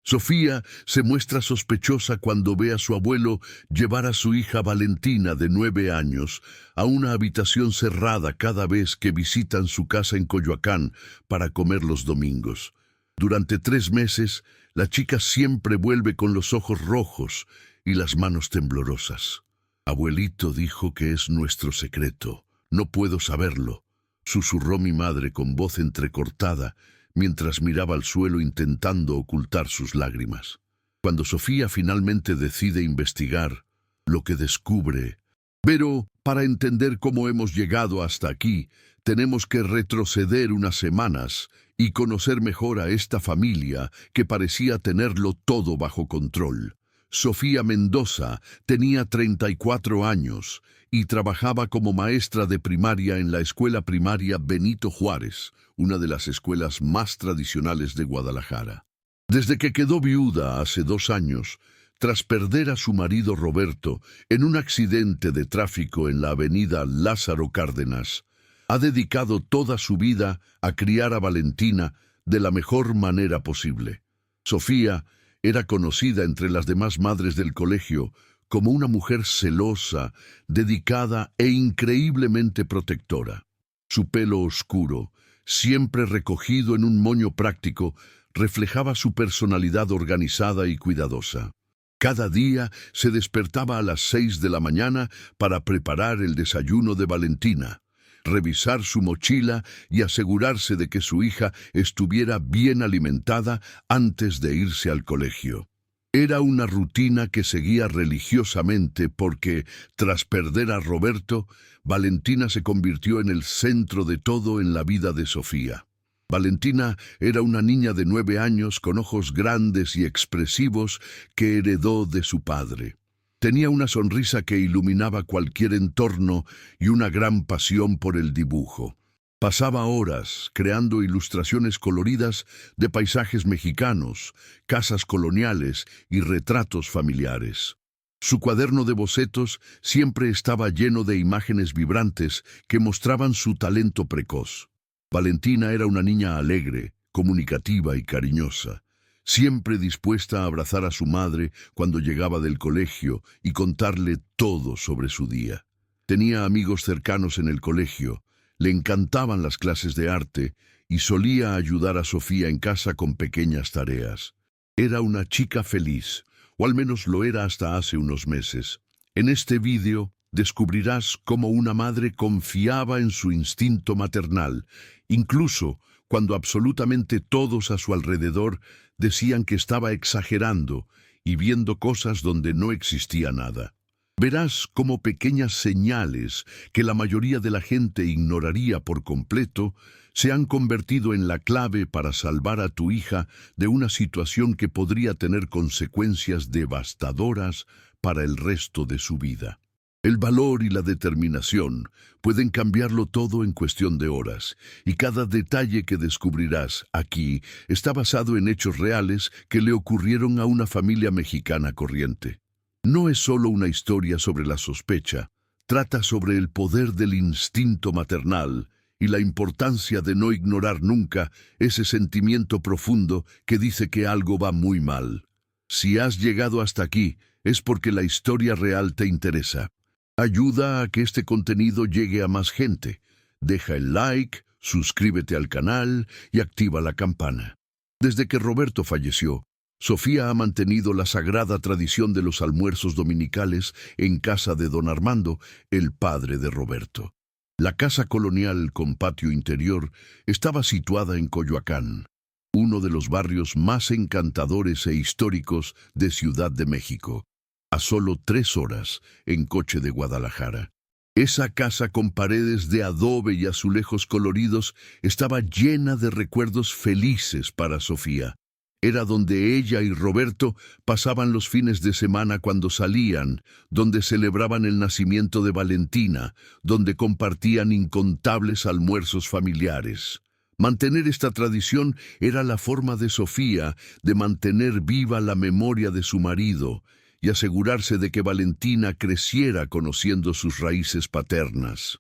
Sofía se muestra sospechosa cuando ve a su abuelo llevar a su hija Valentina, de 9 años, a una habitación cerrada cada vez que visitan su casa en Coyoacán para comer los domingos. Durante 3 meses, la chica siempre vuelve con los ojos rojos y las manos temblorosas. «Abuelito dijo que es nuestro secreto. No puedo saberlo», susurró mi madre con voz entrecortada, mientras miraba al suelo intentando ocultar sus lágrimas. Cuando Sofía finalmente decide investigar, lo que descubre... Pero, para entender cómo hemos llegado hasta aquí, tenemos que retroceder unas semanas y conocer mejor a esta familia que parecía tenerlo todo bajo control. Sofía Mendoza tenía 34 años y trabajaba como maestra de primaria en la escuela primaria Benito Juárez, una de las escuelas más tradicionales de Guadalajara. Desde que quedó viuda hace 2 años, tras perder a su marido Roberto en un accidente de tráfico en la avenida Lázaro Cárdenas, ha dedicado toda su vida a criar a Valentina de la mejor manera posible. Sofía era conocida entre las demás madres del colegio como una mujer celosa, dedicada e increíblemente protectora. Su pelo oscuro, siempre recogido en un moño práctico, reflejaba su personalidad organizada y cuidadosa. Cada día se despertaba a las 6 de la mañana para preparar el desayuno de Valentina, revisar su mochila y asegurarse de que su hija estuviera bien alimentada antes de irse al colegio. Era una rutina que seguía religiosamente porque, tras perder a Roberto, Valentina se convirtió en el centro de todo en la vida de Sofía. Valentina era una niña de 9 años con ojos grandes y expresivos que heredó de su padre. Tenía una sonrisa que iluminaba cualquier entorno y una gran pasión por el dibujo. Pasaba horas creando ilustraciones coloridas de paisajes mexicanos, casas coloniales y retratos familiares. Su cuaderno de bocetos siempre estaba lleno de imágenes vibrantes que mostraban su talento precoz. Valentina era una niña alegre, comunicativa y cariñosa, siempre dispuesta a abrazar a su madre cuando llegaba del colegio y contarle todo sobre su día. Tenía amigos cercanos en el colegio, le encantaban las clases de arte y solía ayudar a Sofía en casa con pequeñas tareas. Era una chica feliz, o al menos lo era hasta hace unos meses. En este vídeo descubrirás cómo una madre confiaba en su instinto maternal, incluso cuando absolutamente todos a su alrededor decían que estaba exagerando y viendo cosas donde no existía nada. Verás cómo pequeñas señales que la mayoría de la gente ignoraría por completo se han convertido en la clave para salvar a tu hija de una situación que podría tener consecuencias devastadoras para el resto de su vida. El valor y la determinación pueden cambiarlo todo en cuestión de horas, y cada detalle que descubrirás aquí está basado en hechos reales que le ocurrieron a una familia mexicana corriente. No es solo una historia sobre la sospecha, trata sobre el poder del instinto maternal y la importancia de no ignorar nunca ese sentimiento profundo que dice que algo va muy mal. Si has llegado hasta aquí, es porque la historia real te interesa. Ayuda a que este contenido llegue a más gente. Deja el like, suscríbete al canal y activa la campana. Desde que Roberto falleció, Sofía ha mantenido la sagrada tradición de los almuerzos dominicales en casa de don Armando, el padre de Roberto. La casa colonial con patio interior estaba situada en Coyoacán, uno de los barrios más encantadores e históricos de Ciudad de México, a solo 3 horas en coche de Guadalajara. Esa casa con paredes de adobe y azulejos coloridos estaba llena de recuerdos felices para Sofía. Era donde ella y Roberto pasaban los fines de semana cuando salían, donde celebraban el nacimiento de Valentina, donde compartían incontables almuerzos familiares. Mantener esta tradición era la forma de Sofía de mantener viva la memoria de su marido y asegurarse de que Valentina creciera conociendo sus raíces paternas.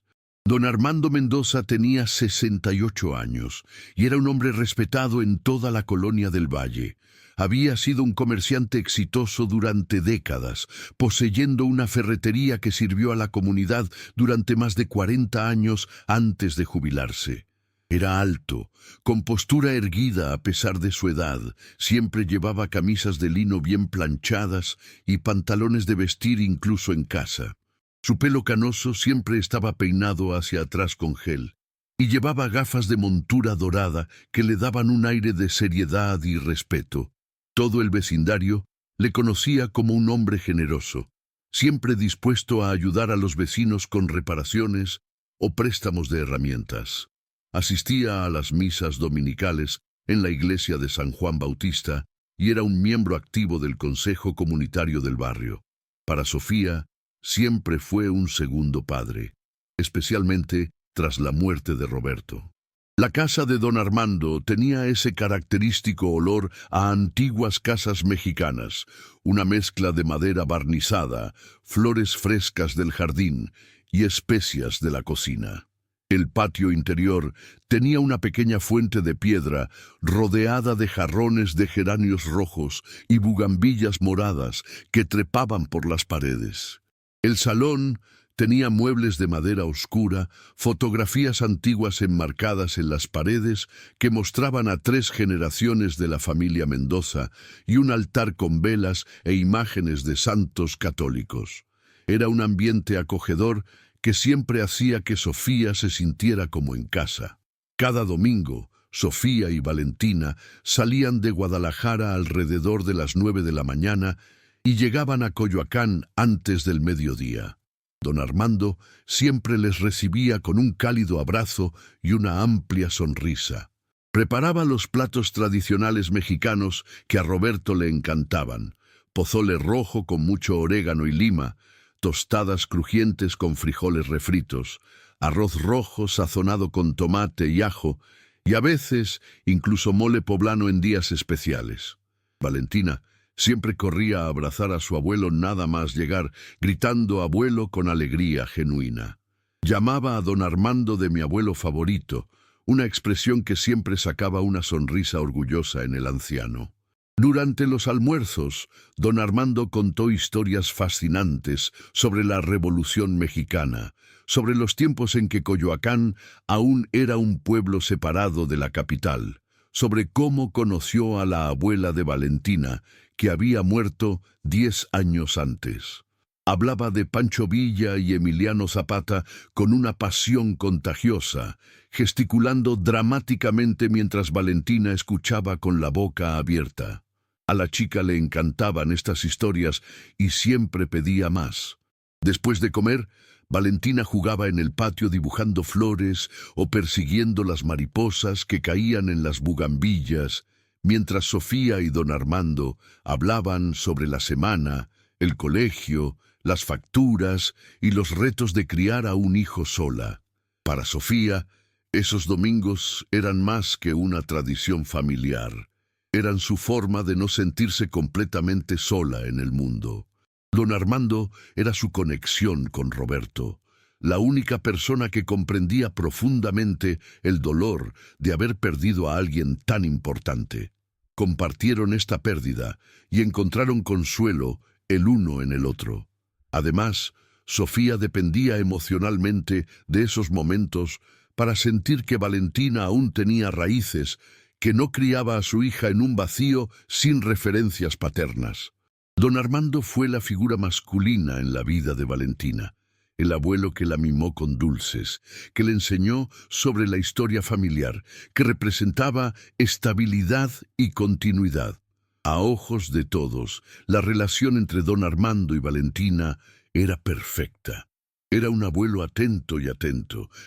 Don Armando Mendoza tenía 68 años y era un hombre respetado en toda la colonia del Valle. Había sido un comerciante exitoso durante décadas, poseyendo una ferretería que sirvió a la comunidad durante más de 40 años antes de jubilarse. Era alto, con postura erguida a pesar de su edad, siempre llevaba camisas de lino bien planchadas y pantalones de vestir incluso en casa. Su pelo canoso siempre estaba peinado hacia atrás con gel, y llevaba gafas de montura dorada que le daban un aire de seriedad y respeto. Todo el vecindario le conocía como un hombre generoso, siempre dispuesto a ayudar a los vecinos con reparaciones o préstamos de herramientas. Asistía a las misas dominicales en la iglesia de San Juan Bautista y era un miembro activo del consejo comunitario del barrio. Para Sofía, siempre fue un segundo padre, especialmente tras la muerte de Roberto. La casa de don Armando tenía ese característico olor a antiguas casas mexicanas, una mezcla de madera barnizada, flores frescas del jardín y especias de la cocina. El patio interior tenía una pequeña fuente de piedra rodeada de jarrones de geranios rojos y bugambillas moradas que trepaban por las paredes. El salón tenía muebles de madera oscura, fotografías antiguas enmarcadas en las paredes que mostraban a 3 generaciones de la familia Mendoza y un altar con velas e imágenes de santos católicos. Era un ambiente acogedor que siempre hacía que Sofía se sintiera como en casa. Cada domingo, Sofía y Valentina salían de Guadalajara alrededor de las 9 de la mañana y llegaban a Coyoacán antes del mediodía. Don Armando siempre les recibía con un cálido abrazo y una amplia sonrisa. Preparaba los platos tradicionales mexicanos que a Roberto le encantaban: pozole rojo con mucho orégano y lima, tostadas crujientes con frijoles refritos, arroz rojo sazonado con tomate y ajo, y a veces incluso mole poblano en días especiales. Valentina siempre corría a abrazar a su abuelo nada más llegar, gritando abuelo con alegría genuina. Llamaba a don Armando de mi abuelo favorito, una expresión que siempre sacaba una sonrisa orgullosa en el anciano. Durante los almuerzos, don Armando contó historias fascinantes sobre la Revolución Mexicana, sobre los tiempos en que Coyoacán aún era un pueblo separado de la capital, sobre cómo conoció a la abuela de Valentina, que había muerto 10 años antes. Hablaba de Pancho Villa y Emiliano Zapata con una pasión contagiosa, gesticulando dramáticamente mientras Valentina escuchaba con la boca abierta. A la chica le encantaban estas historias y siempre pedía más. Después de comer, Valentina jugaba en el patio dibujando flores o persiguiendo las mariposas que caían en las bugambillas, mientras Sofía y don Armando hablaban sobre la semana, el colegio, las facturas y los retos de criar a un hijo sola. Para Sofía, esos domingos eran más que una tradición familiar. Eran su forma de no sentirse completamente sola en el mundo. Don Armando era su conexión con Roberto, la única persona que comprendía profundamente el dolor de haber perdido a alguien tan importante. Compartieron esta pérdida y encontraron consuelo el uno en el otro. Además, Sofía dependía emocionalmente de esos momentos para sentir que Valentina aún tenía raíces, que no criaba a su hija en un vacío sin referencias paternas. Don Armando fue la figura masculina en la vida de Valentina, el abuelo que la mimó con dulces, que le enseñó sobre la historia familiar, que representaba estabilidad y continuidad. A ojos de todos, la relación entre don Armando y Valentina era perfecta. Era un abuelo atento,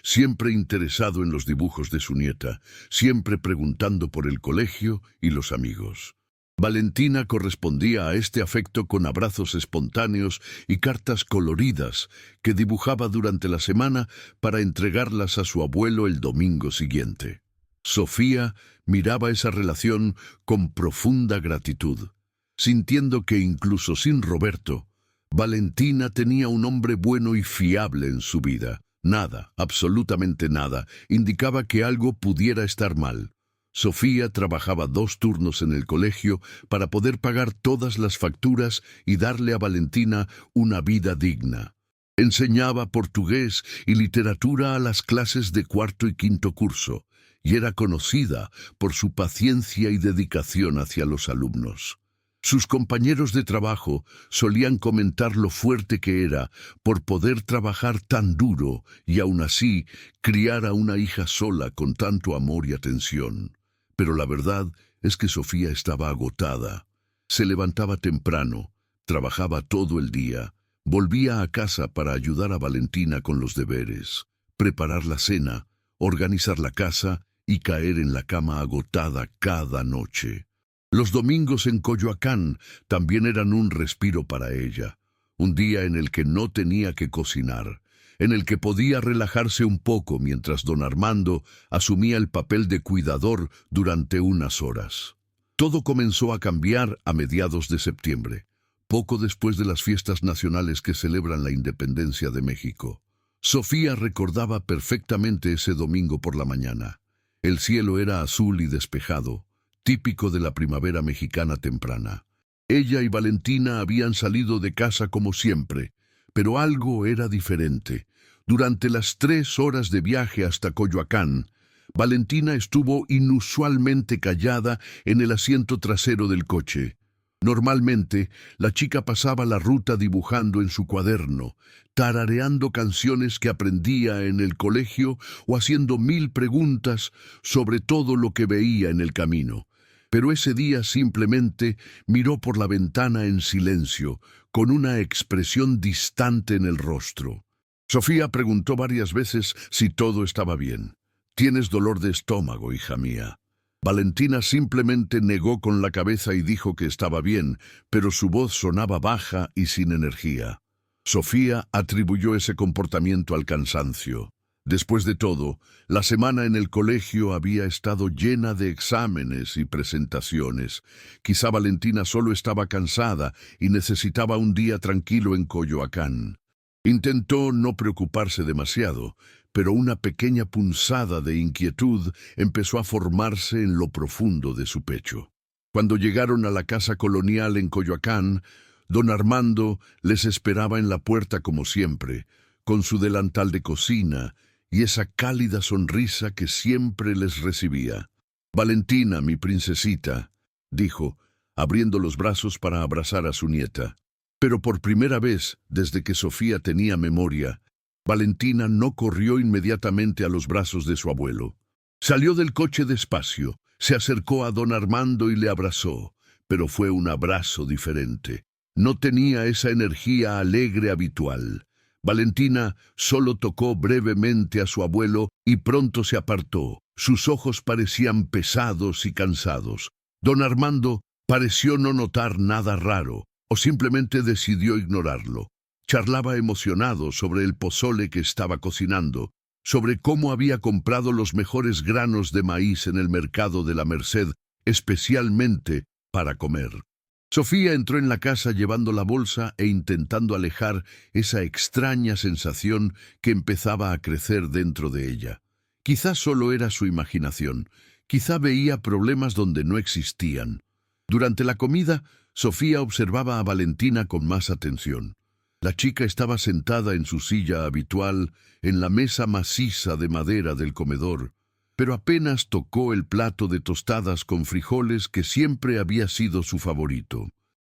siempre interesado en los dibujos de su nieta, siempre preguntando por el colegio y los amigos. Valentina correspondía a este afecto con abrazos espontáneos y cartas coloridas que dibujaba durante la semana para entregarlas a su abuelo el domingo siguiente. Sofía miraba esa relación con profunda gratitud, sintiendo que incluso sin Roberto, Valentina tenía un hombre bueno y fiable en su vida. Nada, absolutamente nada, indicaba que algo pudiera estar mal. Sofía trabajaba 2 turnos en el colegio para poder pagar todas las facturas y darle a Valentina una vida digna. Enseñaba portugués y literatura a las clases de 4º y 5º curso, y era conocida por su paciencia y dedicación hacia los alumnos. Sus compañeros de trabajo solían comentar lo fuerte que era por poder trabajar tan duro y aún así criar a una hija sola con tanto amor y atención. Pero la verdad es que Sofía estaba agotada. Se levantaba temprano, trabajaba todo el día, volvía a casa para ayudar a Valentina con los deberes, preparar la cena, organizar la casa y caer en la cama agotada cada noche. Los domingos en Coyoacán también eran un respiro para ella, un día en el que no tenía que cocinar, en el que podía relajarse un poco mientras don Armando asumía el papel de cuidador durante unas horas. Todo comenzó a cambiar a mediados de septiembre, poco después de las fiestas nacionales que celebran la independencia de México. Sofía recordaba perfectamente ese domingo por la mañana. El cielo era azul y despejado, típico de la primavera mexicana temprana. Ella y Valentina habían salido de casa como siempre, pero algo era diferente. Durante las 3 horas de viaje hasta Coyoacán, Valentina estuvo inusualmente callada en el asiento trasero del coche. Normalmente, la chica pasaba la ruta dibujando en su cuaderno, tarareando canciones que aprendía en el colegio o haciendo 1000 preguntas sobre todo lo que veía en el camino. Pero ese día simplemente miró por la ventana en silencio, con una expresión distante en el rostro. Sofía preguntó varias veces si todo estaba bien. «¿Tienes dolor de estómago, hija mía?». Valentina simplemente negó con la cabeza y dijo que estaba bien, pero su voz sonaba baja y sin energía. Sofía atribuyó ese comportamiento al cansancio. Después de todo, la semana en el colegio había estado llena de exámenes y presentaciones. Quizá Valentina solo estaba cansada y necesitaba un día tranquilo en Coyoacán. Intentó no preocuparse demasiado, pero una pequeña punzada de inquietud empezó a formarse en lo profundo de su pecho. Cuando llegaron a la casa colonial en Coyoacán, don Armando les esperaba en la puerta como siempre, con su delantal de cocina y esa cálida sonrisa que siempre les recibía. «Valentina, mi princesita», dijo, abriendo los brazos para abrazar a su nieta. Pero por primera vez, desde que Sofía tenía memoria, Valentina no corrió inmediatamente a los brazos de su abuelo. Salió del coche despacio, se acercó a don Armando y le abrazó, pero fue un abrazo diferente. No tenía esa energía alegre habitual. Valentina solo tocó brevemente a su abuelo y pronto se apartó. Sus ojos parecían pesados y cansados. Don Armando pareció no notar nada raro, o simplemente decidió ignorarlo. Charlaba emocionado sobre el pozole que estaba cocinando, sobre cómo había comprado los mejores granos de maíz en el mercado de la Merced, especialmente para comer. Sofía entró en la casa llevando la bolsa e intentando alejar esa extraña sensación que empezaba a crecer dentro de ella. Quizá solo era su imaginación, quizá veía problemas donde no existían. Durante la comida, Sofía observaba a Valentina con más atención. La chica estaba sentada en su silla habitual, en la mesa maciza de madera del comedor, pero apenas tocó el plato de tostadas con frijoles que siempre había sido su favorito.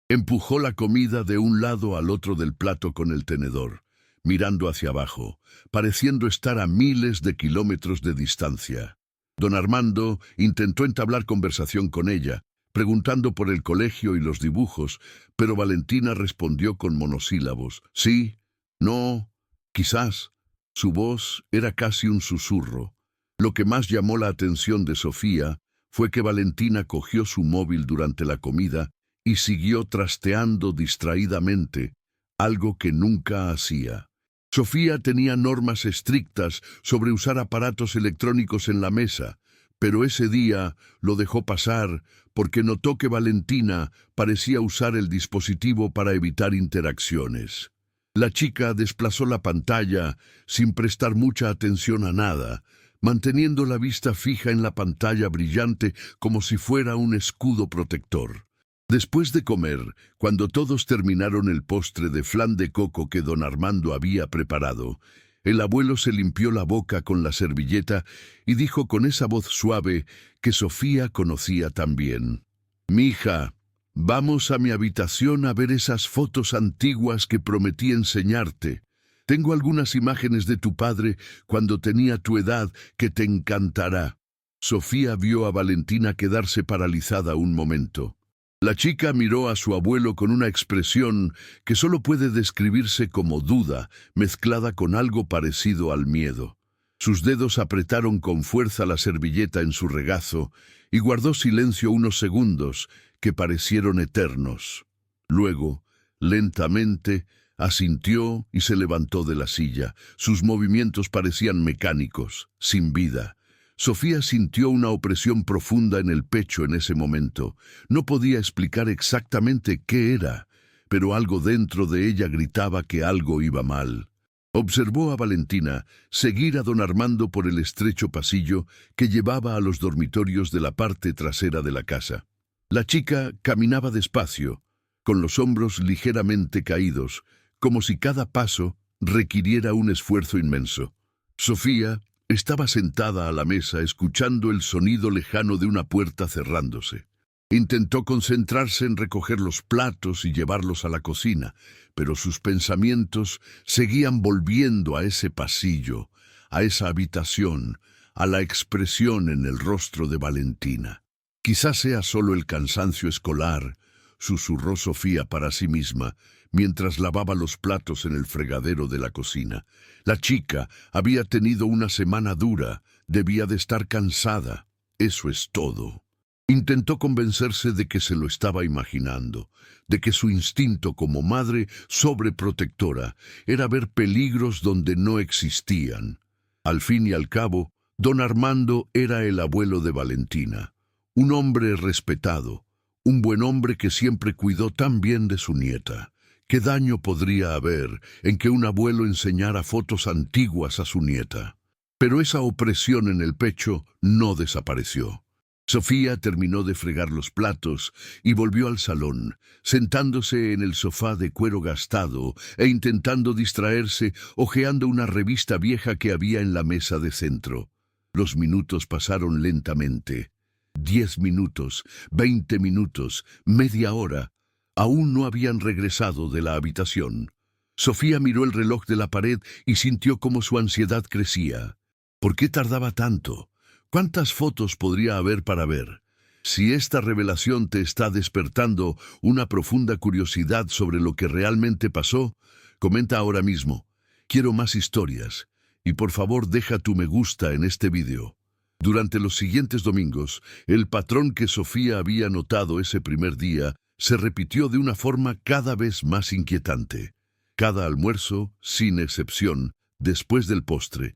Empujó la comida de un lado al otro del plato con el tenedor, mirando hacia abajo, pareciendo estar a miles de kilómetros de distancia. Don Armando intentó entablar conversación con ella, preguntando por el colegio y los dibujos, pero Valentina respondió con monosílabos. Sí, no, quizás. Su voz era casi un susurro. Lo que más llamó la atención de Sofía fue que Valentina cogió su móvil durante la comida y siguió trasteando distraídamente, algo que nunca hacía. Sofía tenía normas estrictas sobre usar aparatos electrónicos en la mesa, pero ese día lo dejó pasar porque notó que Valentina parecía usar el dispositivo para evitar interacciones. La chica desplazó la pantalla sin prestar mucha atención a nada, manteniendo la vista fija en la pantalla brillante como si fuera un escudo protector. Después de comer, cuando todos terminaron el postre de flan de coco que don Armando había preparado, el abuelo se limpió la boca con la servilleta y dijo con esa voz suave que Sofía conocía también: «Mija, vamos a mi habitación a ver esas fotos antiguas que prometí enseñarte. Tengo algunas imágenes de tu padre cuando tenía tu edad que te encantará». Sofía vio a Valentina quedarse paralizada un momento. La chica miró a su abuelo con una expresión que solo puede describirse como duda, mezclada con algo parecido al miedo. Sus dedos apretaron con fuerza la servilleta en su regazo y guardó silencio unos segundos que parecieron eternos. Luego, lentamente, asintió y se levantó de la silla. Sus movimientos parecían mecánicos, sin vida. Sofía sintió una opresión profunda en el pecho en ese momento. No podía explicar exactamente qué era, pero algo dentro de ella gritaba que algo iba mal. Observó a Valentina seguir a don Armando por el estrecho pasillo que llevaba a los dormitorios de la parte trasera de la casa. La chica caminaba despacio, con los hombros ligeramente caídos, como si cada paso requiriera un esfuerzo inmenso. Sofía estaba sentada a la mesa escuchando el sonido lejano de una puerta cerrándose. Intentó concentrarse en recoger los platos y llevarlos a la cocina, pero sus pensamientos seguían volviendo a ese pasillo, a esa habitación, a la expresión en el rostro de Valentina. «Quizás sea solo el cansancio escolar», susurró Sofía para sí misma, mientras lavaba los platos en el fregadero de la cocina. La chica había tenido una semana dura, debía de estar cansada. Eso es todo. Intentó convencerse de que se lo estaba imaginando, de que su instinto como madre sobreprotectora era ver peligros donde no existían. Al fin y al cabo, don Armando era el abuelo de Valentina, un hombre respetado, un buen hombre que siempre cuidó tan bien de su nieta. ¿Qué daño podría haber en que un abuelo enseñara fotos antiguas a su nieta? Pero esa opresión en el pecho no desapareció. Sofía terminó de fregar los platos y volvió al salón, sentándose en el sofá de cuero gastado e intentando distraerse hojeando una revista vieja que había en la mesa de centro. Los minutos pasaron lentamente. 10 minutos, 20 minutos, media hora. Aún no habían regresado de la habitación. Sofía miró el reloj de la pared y sintió cómo su ansiedad crecía. ¿Por qué tardaba tanto? ¿Cuántas fotos podría haber para ver? Si esta revelación te está despertando una profunda curiosidad sobre lo que realmente pasó, comenta ahora mismo. Quiero más historias. Y por favor deja tu me gusta en este vídeo. Durante los siguientes domingos, el patrón que Sofía había notado ese primer día se repitió de una forma cada vez más inquietante. Cada almuerzo, sin excepción, después del postre,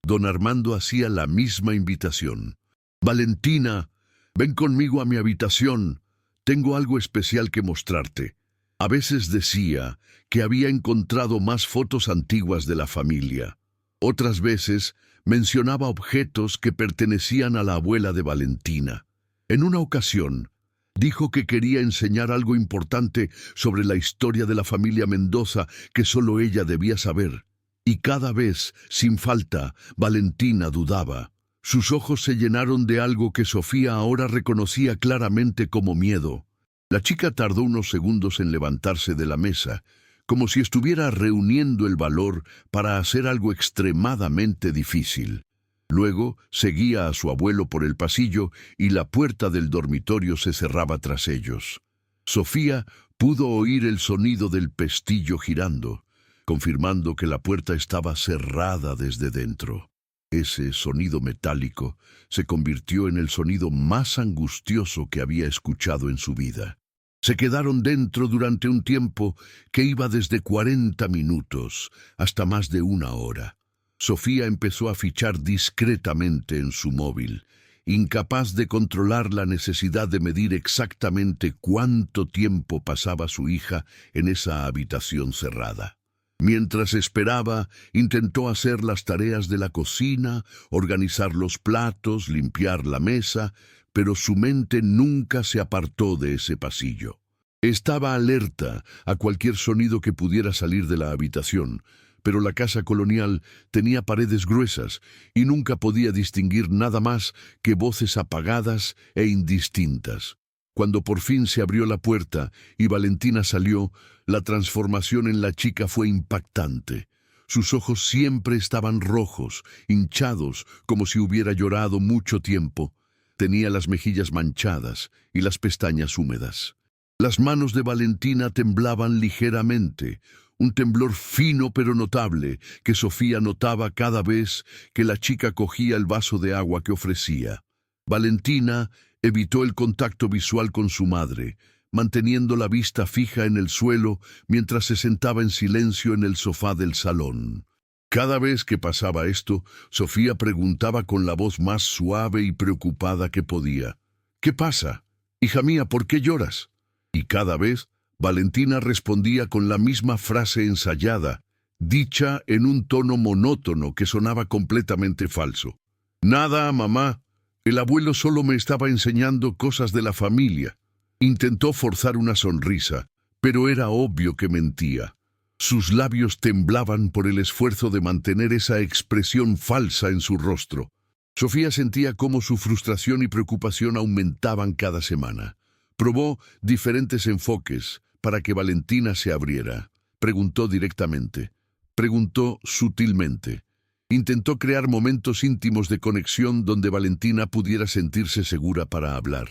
don Armando hacía la misma invitación. «Valentina, ven conmigo a mi habitación. Tengo algo especial que mostrarte». A veces decía que había encontrado más fotos antiguas de la familia. Otras veces mencionaba objetos que pertenecían a la abuela de Valentina. En una ocasión, dijo que quería enseñar algo importante sobre la historia de la familia Mendoza que solo ella debía saber. Y cada vez, sin falta, Valentina dudaba. Sus ojos se llenaron de algo que Sofía ahora reconocía claramente como miedo. La chica tardó unos segundos en levantarse de la mesa, como si estuviera reuniendo el valor para hacer algo extremadamente difícil. Luego seguía a su abuelo por el pasillo y la puerta del dormitorio se cerraba tras ellos. Sofía pudo oír el sonido del pestillo girando, confirmando que la puerta estaba cerrada desde dentro. Ese sonido metálico se convirtió en el sonido más angustioso que había escuchado en su vida. Se quedaron dentro durante un tiempo que iba desde 40 minutos hasta más de 1 hora. Sofía empezó a fichar discretamente en su móvil, incapaz de controlar la necesidad de medir exactamente cuánto tiempo pasaba su hija en esa habitación cerrada. Mientras esperaba, intentó hacer las tareas de la cocina, organizar los platos, limpiar la mesa, pero su mente nunca se apartó de ese pasillo. Estaba alerta a cualquier sonido que pudiera salir de la habitación, pero la casa colonial tenía paredes gruesas y nunca podía distinguir nada más que voces apagadas e indistintas. Cuando por fin se abrió la puerta y Valentina salió, la transformación en la chica fue impactante. Sus ojos siempre estaban rojos, hinchados, como si hubiera llorado mucho tiempo. Tenía las mejillas manchadas y las pestañas húmedas. Las manos de Valentina temblaban ligeramente, un temblor fino pero notable que Sofía notaba cada vez que la chica cogía el vaso de agua que ofrecía. Valentina evitó el contacto visual con su madre, manteniendo la vista fija en el suelo mientras se sentaba en silencio en el sofá del salón. Cada vez que pasaba esto, Sofía preguntaba con la voz más suave y preocupada que podía: «¿Qué pasa? Hija mía, ¿por qué lloras?». Y cada vez Valentina respondía con la misma frase ensayada, dicha en un tono monótono que sonaba completamente falso: «Nada, mamá. El abuelo solo me estaba enseñando cosas de la familia». Intentó forzar una sonrisa, pero era obvio que mentía. Sus labios temblaban por el esfuerzo de mantener esa expresión falsa en su rostro. Sofía sentía cómo su frustración y preocupación aumentaban cada semana. Probó diferentes enfoques para que Valentina se abriera. Preguntó directamente. Preguntó sutilmente. Intentó crear momentos íntimos de conexión donde Valentina pudiera sentirse segura para hablar.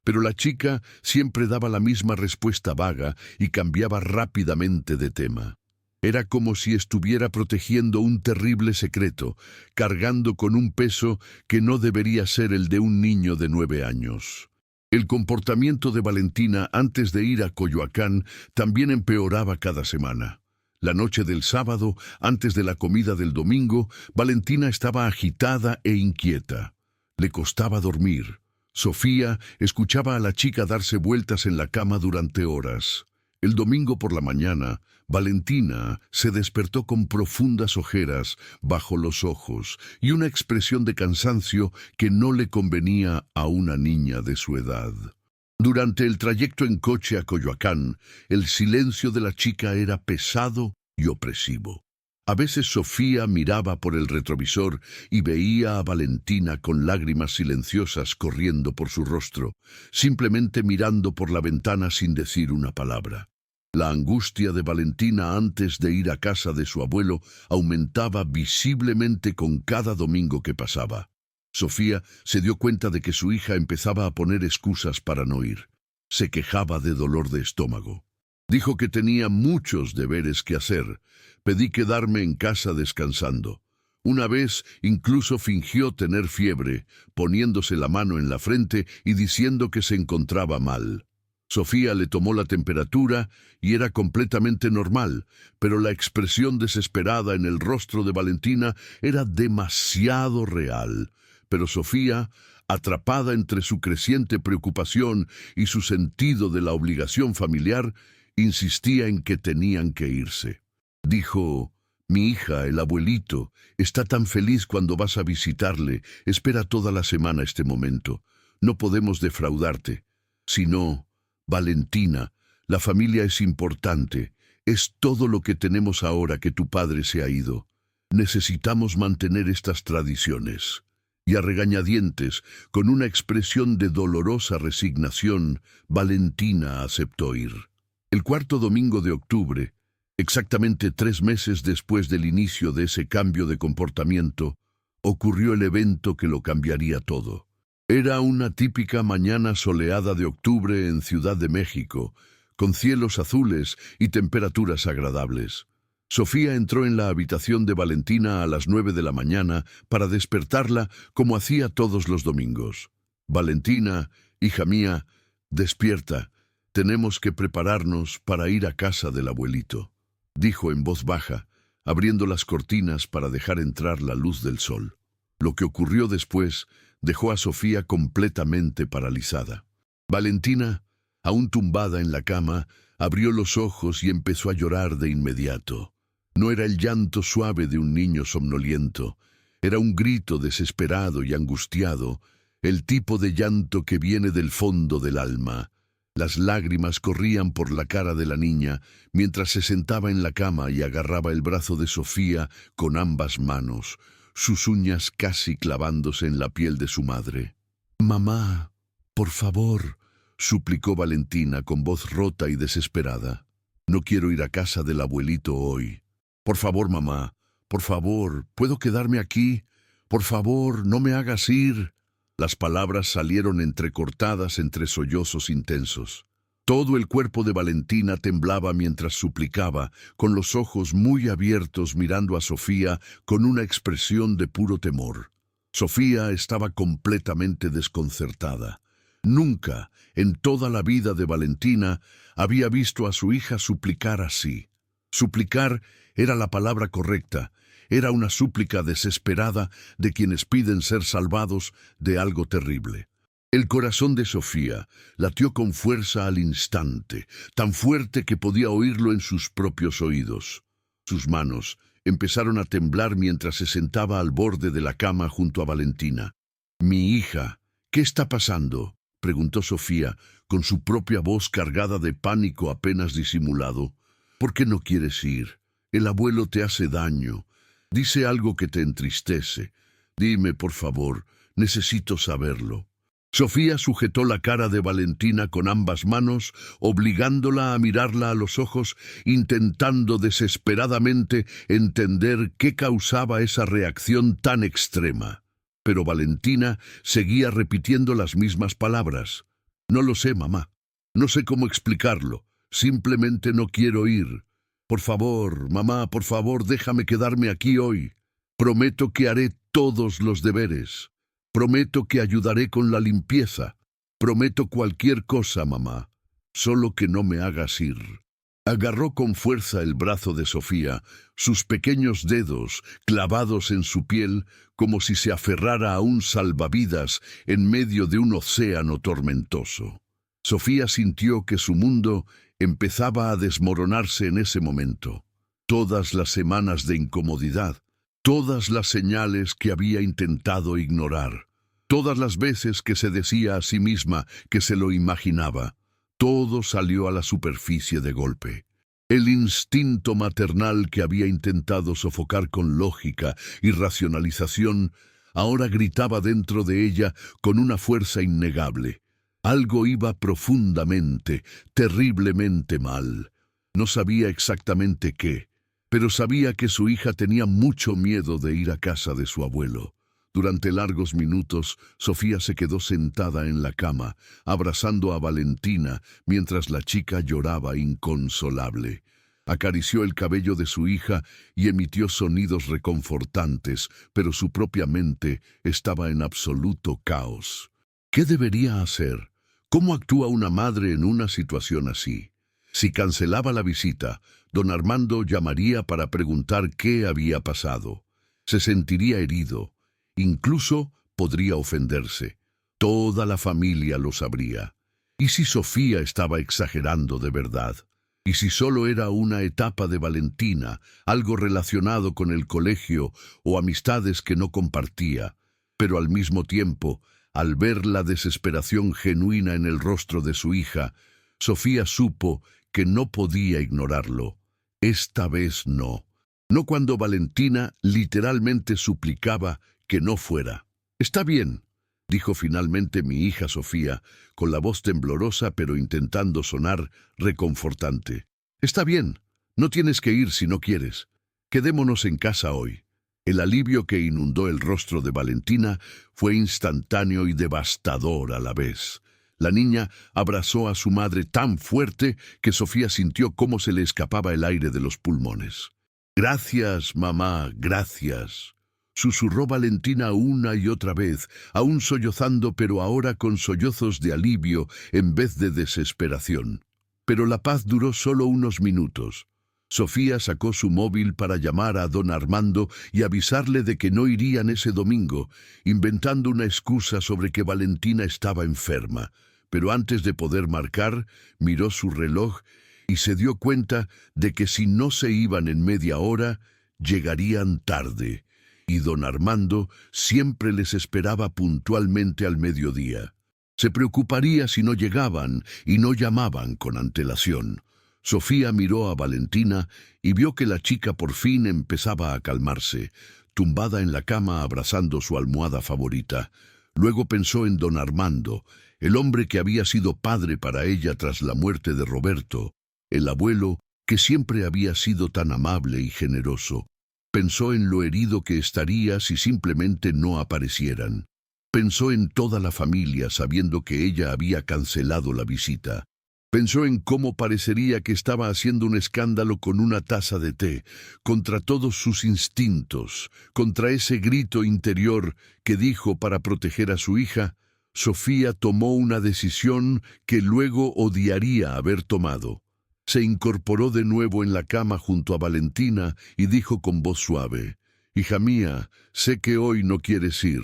Pero la chica siempre daba la misma respuesta vaga y cambiaba rápidamente de tema. Era como si estuviera protegiendo un terrible secreto, cargando con un peso que no debería ser el de un niño de 9 años. El comportamiento de Valentina antes de ir a Coyoacán también empeoraba cada semana. La noche del sábado, antes de la comida del domingo, Valentina estaba agitada e inquieta. Le costaba dormir. Sofía escuchaba a la chica darse vueltas en la cama durante horas. El domingo por la mañana, Valentina se despertó con profundas ojeras bajo los ojos y una expresión de cansancio que no le convenía a una niña de su edad. Durante el trayecto en coche a Coyoacán, el silencio de la chica era pesado y opresivo. A veces Sofía miraba por el retrovisor y veía a Valentina con lágrimas silenciosas corriendo por su rostro, simplemente mirando por la ventana sin decir una palabra. La angustia de Valentina antes de ir a casa de su abuelo aumentaba visiblemente con cada domingo que pasaba. Sofía se dio cuenta de que su hija empezaba a poner excusas para no ir. Se quejaba de dolor de estómago. Dijo que tenía muchos deberes que hacer. Pedí quedarme en casa descansando. Una vez incluso fingió tener fiebre, poniéndose la mano en la frente y diciendo que se encontraba mal. Sofía le tomó la temperatura y era completamente normal, pero la expresión desesperada en el rostro de Valentina era demasiado real. Pero Sofía, atrapada entre su creciente preocupación y su sentido de la obligación familiar, insistía en que tenían que irse. Dijo: «Mi hija, el abuelito, está tan feliz cuando vas a visitarle. Espera toda la semana este momento. No podemos defraudarte. Si no, Valentina, la familia es importante. Es todo lo que tenemos ahora que tu padre se ha ido. Necesitamos mantener estas tradiciones». Y a regañadientes, con una expresión de dolorosa resignación, Valentina aceptó ir. El cuarto domingo de octubre, exactamente 3 meses después del inicio de ese cambio de comportamiento, ocurrió el evento que lo cambiaría todo. Era una típica mañana soleada de octubre en Ciudad de México, con cielos azules y temperaturas agradables. Sofía entró en la habitación de Valentina a las 9 de la mañana para despertarla como hacía todos los domingos. «Valentina, hija mía, despierta. Tenemos que prepararnos para ir a casa del abuelito», dijo en voz baja, abriendo las cortinas para dejar entrar la luz del sol. Lo que ocurrió después dejó a Sofía completamente paralizada. Valentina, aún tumbada en la cama, abrió los ojos y empezó a llorar de inmediato. No era el llanto suave de un niño somnoliento, era un grito desesperado y angustiado, el tipo de llanto que viene del fondo del alma. Las lágrimas corrían por la cara de la niña mientras se sentaba en la cama y agarraba el brazo de Sofía con ambas manos, sus uñas casi clavándose en la piel de su madre. «Mamá, por favor», suplicó Valentina con voz rota y desesperada. «No quiero ir a casa del abuelito hoy. Por favor, mamá, por favor, ¿puedo quedarme aquí? Por favor, no me hagas ir». Las palabras salieron entrecortadas entre sollozos intensos. Todo el cuerpo de Valentina temblaba mientras suplicaba, con los ojos muy abiertos mirando a Sofía con una expresión de puro temor. Sofía estaba completamente desconcertada. Nunca, en toda la vida de Valentina, había visto a su hija suplicar así. Suplicar era la palabra correcta. Era una súplica desesperada de quienes piden ser salvados de algo terrible. El corazón de Sofía latió con fuerza al instante, tan fuerte que podía oírlo en sus propios oídos. Sus manos empezaron a temblar mientras se sentaba al borde de la cama junto a Valentina. «Mi hija, ¿qué está pasando?», preguntó Sofía, con su propia voz cargada de pánico apenas disimulado. «¿Por qué no quieres ir? El abuelo te hace daño. Dice algo que te entristece. Dime, por favor, necesito saberlo». Sofía sujetó la cara de Valentina con ambas manos, obligándola a mirarla a los ojos, intentando desesperadamente entender qué causaba esa reacción tan extrema. Pero Valentina seguía repitiendo las mismas palabras. «No lo sé, mamá. No sé cómo explicarlo. Simplemente no quiero ir. Por favor, mamá, por favor, déjame quedarme aquí hoy. Prometo que haré todos los deberes. Prometo que ayudaré con la limpieza. Prometo cualquier cosa, mamá. Solo que no me hagas ir». Agarró con fuerza el brazo de Sofía, sus pequeños dedos clavados en su piel como si se aferrara a un salvavidas en medio de un océano tormentoso. Sofía sintió que su mundo empezaba a desmoronarse en ese momento. Todas las semanas de incomodidad, todas las señales que había intentado ignorar, todas las veces que se decía a sí misma que se lo imaginaba, todo salió a la superficie de golpe. El instinto maternal que había intentado sofocar con lógica y racionalización ahora gritaba dentro de ella con una fuerza innegable. Algo iba profundamente, terriblemente mal. No sabía exactamente qué, pero sabía que su hija tenía mucho miedo de ir a casa de su abuelo. Durante largos minutos, Sofía se quedó sentada en la cama, abrazando a Valentina, mientras la chica lloraba inconsolable. Acarició el cabello de su hija y emitió sonidos reconfortantes, pero su propia mente estaba en absoluto caos. ¿Qué debería hacer? ¿Cómo actúa una madre en una situación así? Si cancelaba la visita, don Armando llamaría para preguntar qué había pasado. Se sentiría herido. Incluso podría ofenderse. Toda la familia lo sabría. ¿Y si Sofía estaba exagerando de verdad? ¿Y si solo era una etapa de Valentina, algo relacionado con el colegio o amistades que no compartía? Pero al mismo tiempo, al ver la desesperación genuina en el rostro de su hija, Sofía supo que no podía ignorarlo. Esta vez no. No cuando Valentina literalmente suplicaba que no fuera. «Está bien», dijo finalmente mi hija Sofía, con la voz temblorosa pero intentando sonar reconfortante. «Está bien, no tienes que ir si no quieres. Quedémonos en casa hoy». El alivio que inundó el rostro de Valentina fue instantáneo y devastador a la vez. La niña abrazó a su madre tan fuerte que Sofía sintió cómo se le escapaba el aire de los pulmones. «Gracias, mamá, gracias», susurró Valentina una y otra vez, aún sollozando, pero ahora con sollozos de alivio en vez de desesperación. Pero la paz duró solo unos minutos. Sofía sacó su móvil para llamar a don Armando y avisarle de que no irían ese domingo, inventando una excusa sobre que Valentina estaba enferma. Pero antes de poder marcar, miró su reloj y se dio cuenta de que si no se iban en media hora, llegarían tarde, y don Armando siempre les esperaba puntualmente al mediodía. Se preocuparía si no llegaban y no llamaban con antelación. Sofía miró a Valentina y vio que la chica por fin empezaba a calmarse, tumbada en la cama abrazando su almohada favorita. Luego pensó en don Armando, el hombre que había sido padre para ella tras la muerte de Roberto, el abuelo que siempre había sido tan amable y generoso. Pensó en lo herido que estaría si simplemente no aparecieran. Pensó en toda la familia sabiendo que ella había cancelado la visita. Pensó en cómo parecería que estaba haciendo un escándalo con una taza de té, contra todos sus instintos, contra ese grito interior que dijo para proteger a su hija. Sofía tomó una decisión que luego odiaría haber tomado. Se incorporó de nuevo en la cama junto a Valentina y dijo con voz suave: «Hija mía, sé que hoy no quieres ir,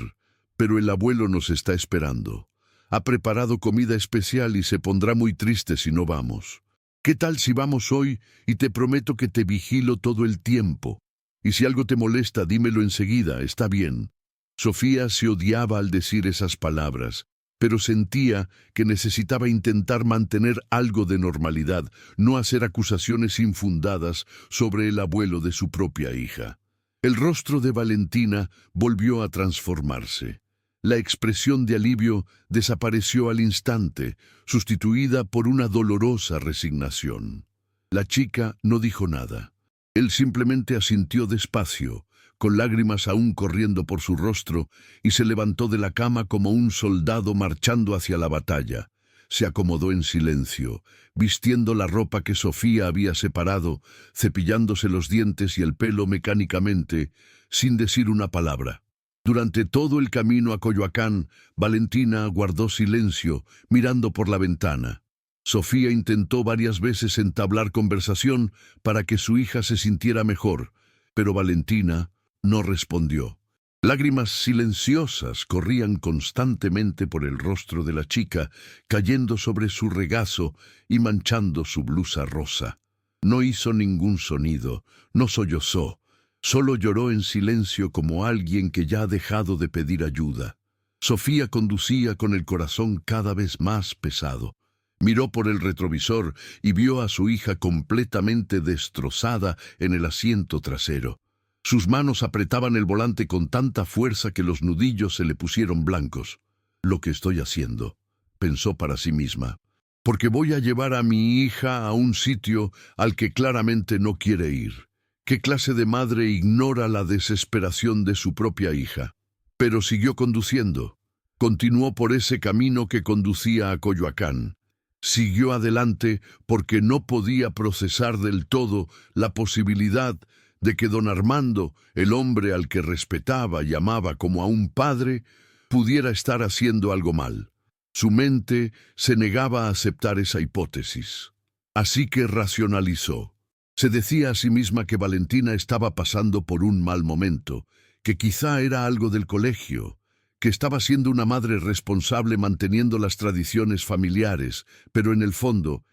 pero el abuelo nos está esperando. Ha preparado comida especial y se pondrá muy triste si no vamos. ¿Qué tal si vamos hoy y te prometo que te vigilo todo el tiempo? Y si algo te molesta, dímelo enseguida, está bien». Sofía se odiaba al decir esas palabras, pero sentía que necesitaba intentar mantener algo de normalidad, no hacer acusaciones infundadas sobre el abuelo de su propia hija. El rostro de Valentina volvió a transformarse. La expresión de alivio desapareció al instante, sustituida por una dolorosa resignación. La chica no dijo nada. Él simplemente asintió despacio, con lágrimas aún corriendo por su rostro, y se levantó de la cama como un soldado marchando hacia la batalla. Se acomodó en silencio, vistiendo la ropa que Sofía había separado, cepillándose los dientes y el pelo mecánicamente, sin decir una palabra. Durante todo el camino a Coyoacán, Valentina guardó silencio, mirando por la ventana. Sofía intentó varias veces entablar conversación para que su hija se sintiera mejor, pero Valentina no respondió. Lágrimas silenciosas corrían constantemente por el rostro de la chica, cayendo sobre su regazo y manchando su blusa rosa. No hizo ningún sonido, no sollozó, solo lloró en silencio como alguien que ya ha dejado de pedir ayuda. Sofía conducía con el corazón cada vez más pesado. Miró por el retrovisor y vio a su hija completamente destrozada en el asiento trasero. Sus manos apretaban el volante con tanta fuerza que los nudillos se le pusieron blancos. «Lo que estoy haciendo», pensó para sí misma, «porque voy a llevar a mi hija a un sitio al que claramente no quiere ir. ¿Qué clase de madre ignora la desesperación de su propia hija?» Pero siguió conduciendo. Continuó por ese camino que conducía a Coyoacán. Siguió adelante porque no podía procesar del todo la posibilidad de que don Armando, el hombre al que respetaba y amaba como a un padre, pudiera estar haciendo algo mal. Su mente se negaba a aceptar esa hipótesis. Así que racionalizó. Se decía a sí misma que Valentina estaba pasando por un mal momento, que quizá era algo del colegio, que estaba siendo una madre responsable manteniendo las tradiciones familiares, pero en el fondo,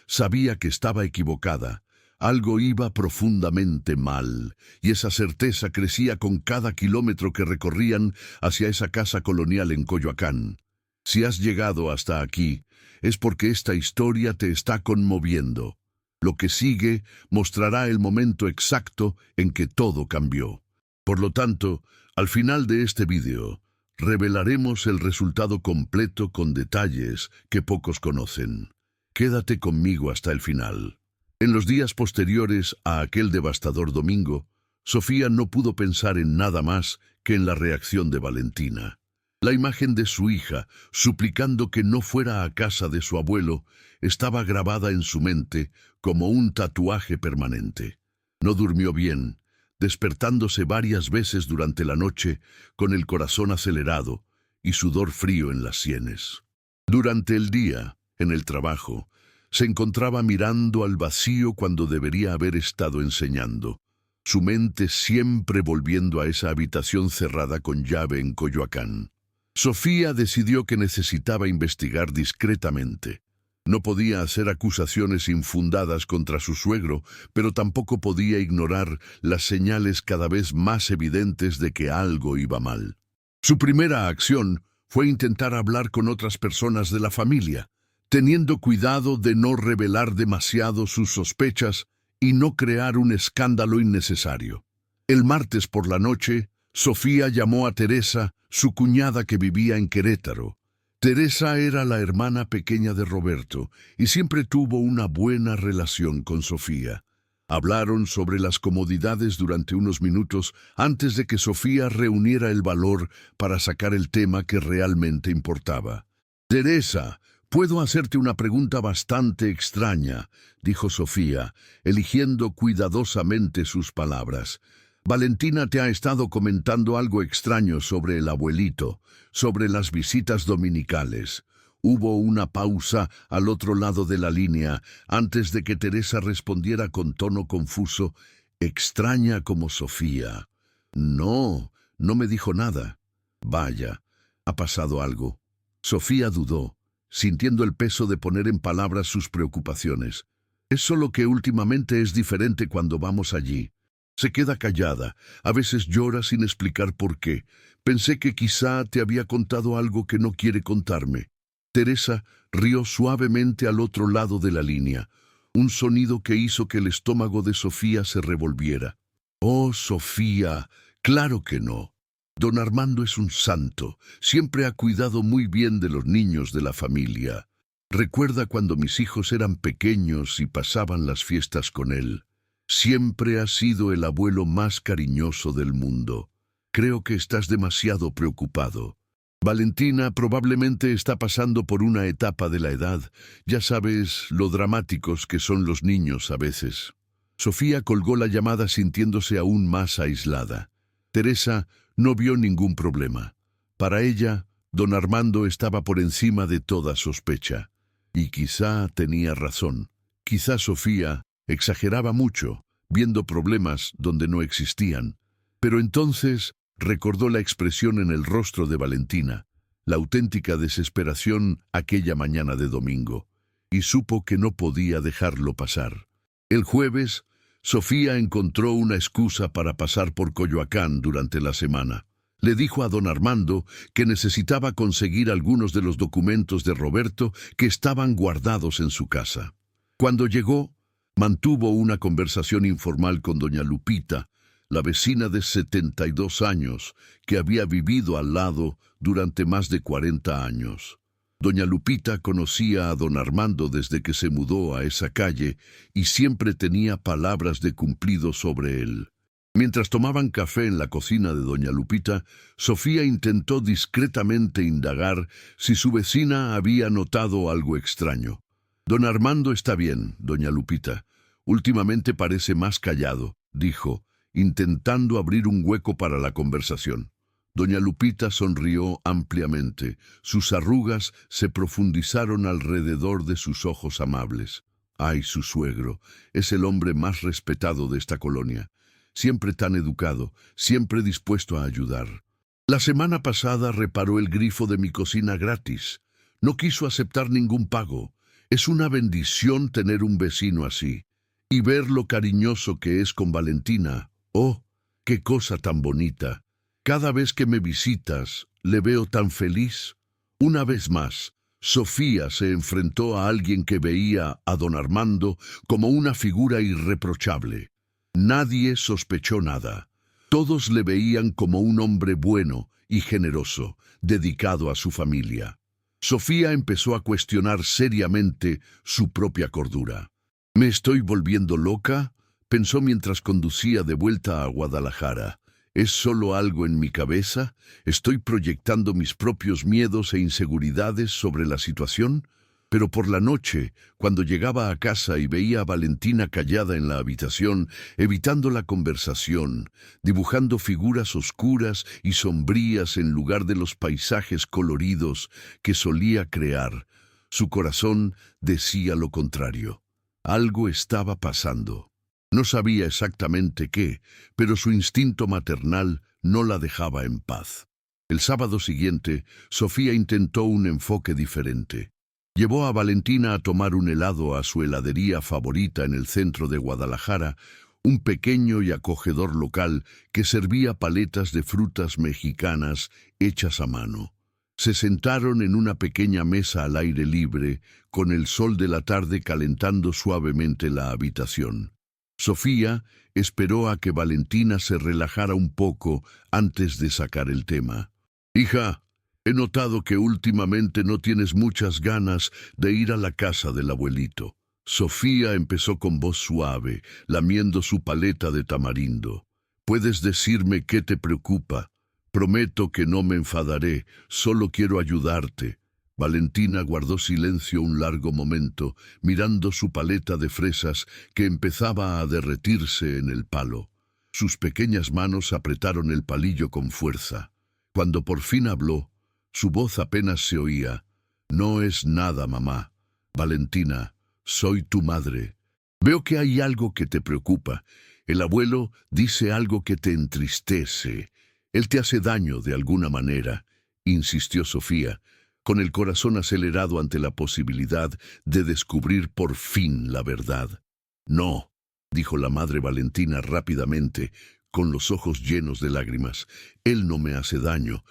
sabía que estaba equivocada. Algo iba profundamente mal, y esa certeza crecía con cada kilómetro que recorrían hacia esa casa colonial en Coyoacán. Si has llegado hasta aquí, es porque esta historia te está conmoviendo. Lo que sigue mostrará el momento exacto en que todo cambió. Por lo tanto, al final de este vídeo, revelaremos el resultado completo con detalles que pocos conocen. Quédate conmigo hasta el final. En los días posteriores a aquel devastador domingo, Sofía no pudo pensar en nada más que en la reacción de Valentina. La imagen de su hija, suplicando que no fuera a casa de su abuelo, estaba grabada en su mente como un tatuaje permanente. No durmió bien, despertándose varias veces durante la noche con el corazón acelerado y sudor frío en las sienes. Durante el día, en el trabajo, se encontraba mirando al vacío cuando debería haber estado enseñando, su mente siempre volviendo a esa habitación cerrada con llave en Coyoacán. Sofía decidió que necesitaba investigar discretamente. No podía hacer acusaciones infundadas contra su suegro, pero tampoco podía ignorar las señales cada vez más evidentes de que algo iba mal. Su primera acción fue intentar hablar con otras personas de la familia, teniendo cuidado de no revelar demasiado sus sospechas y no crear un escándalo innecesario. El martes por la noche, Sofía llamó a Teresa, su cuñada que vivía en Querétaro. Teresa era la hermana pequeña de Roberto y siempre tuvo una buena relación con Sofía. Hablaron sobre las comodidades durante unos minutos antes de que Sofía reuniera el valor para sacar el tema que realmente importaba. «Teresa, puedo hacerte una pregunta bastante extraña», dijo Sofía, eligiendo cuidadosamente sus palabras. «Valentina te ha estado comentando algo extraño sobre el abuelito, sobre las visitas dominicales». Hubo una pausa al otro lado de la línea antes de que Teresa respondiera con tono confuso, extraña como Sofía. «No, no me dijo nada». «Vaya, ha pasado algo». Sofía dudó, sintiendo el peso de poner en palabras sus preocupaciones. «Es solo que últimamente es diferente cuando vamos allí». Se queda callada, a veces llora sin explicar por qué. Pensé que quizá te había contado algo que no quiere contarme. Teresa rió suavemente al otro lado de la línea, un sonido que hizo que el estómago de Sofía se revolviera. «Oh, Sofía, claro que no. Don Armando es un santo, siempre ha cuidado muy bien de los niños de la familia. Recuerda cuando mis hijos eran pequeños y pasaban las fiestas con él. Siempre ha sido el abuelo más cariñoso del mundo. Creo que estás demasiado preocupado. Valentina probablemente está pasando por una etapa de la edad. Ya sabes lo dramáticos que son los niños a veces». Sofía colgó la llamada sintiéndose aún más aislada. Teresa no vio ningún problema. Para ella, don Armando estaba por encima de toda sospecha. Y quizá tenía razón. Quizá Sofía exageraba mucho, viendo problemas donde no existían. Pero entonces recordó la expresión en el rostro de Valentina, la auténtica desesperación aquella mañana de domingo, y supo que no podía dejarlo pasar. El jueves, Sofía encontró una excusa para pasar por Coyoacán durante la semana. Le dijo a don Armando que necesitaba conseguir algunos de los documentos de Roberto que estaban guardados en su casa. Cuando llegó, mantuvo una conversación informal con doña Lupita, la vecina de 72 años, que había vivido al lado durante más de 40 años. Doña Lupita conocía a don Armando desde que se mudó a esa calle y siempre tenía palabras de cumplido sobre él. Mientras tomaban café en la cocina de doña Lupita, Sofía intentó discretamente indagar si su vecina había notado algo extraño. «Don Armando está bien, doña Lupita. Últimamente parece más callado», dijo, intentando abrir un hueco para la conversación. Doña Lupita sonrió ampliamente. Sus arrugas se profundizaron alrededor de sus ojos amables. «Ay, su suegro, es el hombre más respetado de esta colonia. Siempre tan educado, siempre dispuesto a ayudar. La semana pasada reparó el grifo de mi cocina gratis. No quiso aceptar ningún pago. Es una bendición tener un vecino así. Y ver lo cariñoso que es con Valentina. ¡Oh, qué cosa tan bonita! Cada vez que me visitas, le veo tan feliz». Una vez más, Sofía se enfrentó a alguien que veía a don Armando como una figura irreprochable. Nadie sospechó nada. Todos le veían como un hombre bueno y generoso, dedicado a su familia. Sofía empezó a cuestionar seriamente su propia cordura. «¿Me estoy volviendo loca?», pensó mientras conducía de vuelta a Guadalajara. «¿Es solo algo en mi cabeza? ¿Estoy proyectando mis propios miedos e inseguridades sobre la situación?». Pero por la noche, cuando llegaba a casa y veía a Valentina callada en la habitación, evitando la conversación, dibujando figuras oscuras y sombrías en lugar de los paisajes coloridos que solía crear, su corazón decía lo contrario. Algo estaba pasando. No sabía exactamente qué, pero su instinto maternal no la dejaba en paz. El sábado siguiente, Sofía intentó un enfoque diferente. Llevó a Valentina a tomar un helado a su heladería favorita en el centro de Guadalajara, un pequeño y acogedor local que servía paletas de frutas mexicanas hechas a mano. Se sentaron en una pequeña mesa al aire libre, con el sol de la tarde calentando suavemente la habitación. Sofía esperó a que Valentina se relajara un poco antes de sacar el tema. «Hija, he notado que últimamente no tienes muchas ganas de ir a la casa del abuelito». Sofía empezó con voz suave, lamiendo su paleta de tamarindo. «¿Puedes decirme qué te preocupa? Prometo que no me enfadaré, solo quiero ayudarte». Valentina guardó silencio un largo momento, mirando su paleta de fresas que empezaba a derretirse en el palo. Sus pequeñas manos apretaron el palillo con fuerza. Cuando por fin habló, su voz apenas se oía. «No es nada, mamá. Valentina, soy tu madre. Veo que hay algo que te preocupa. El abuelo dice algo que te entristece. Él te hace daño de alguna manera», insistió Sofía, con el corazón acelerado ante la posibilidad de descubrir por fin la verdad. «No», dijo la madre Valentina rápidamente, con los ojos llenos de lágrimas. «Él no me hace daño,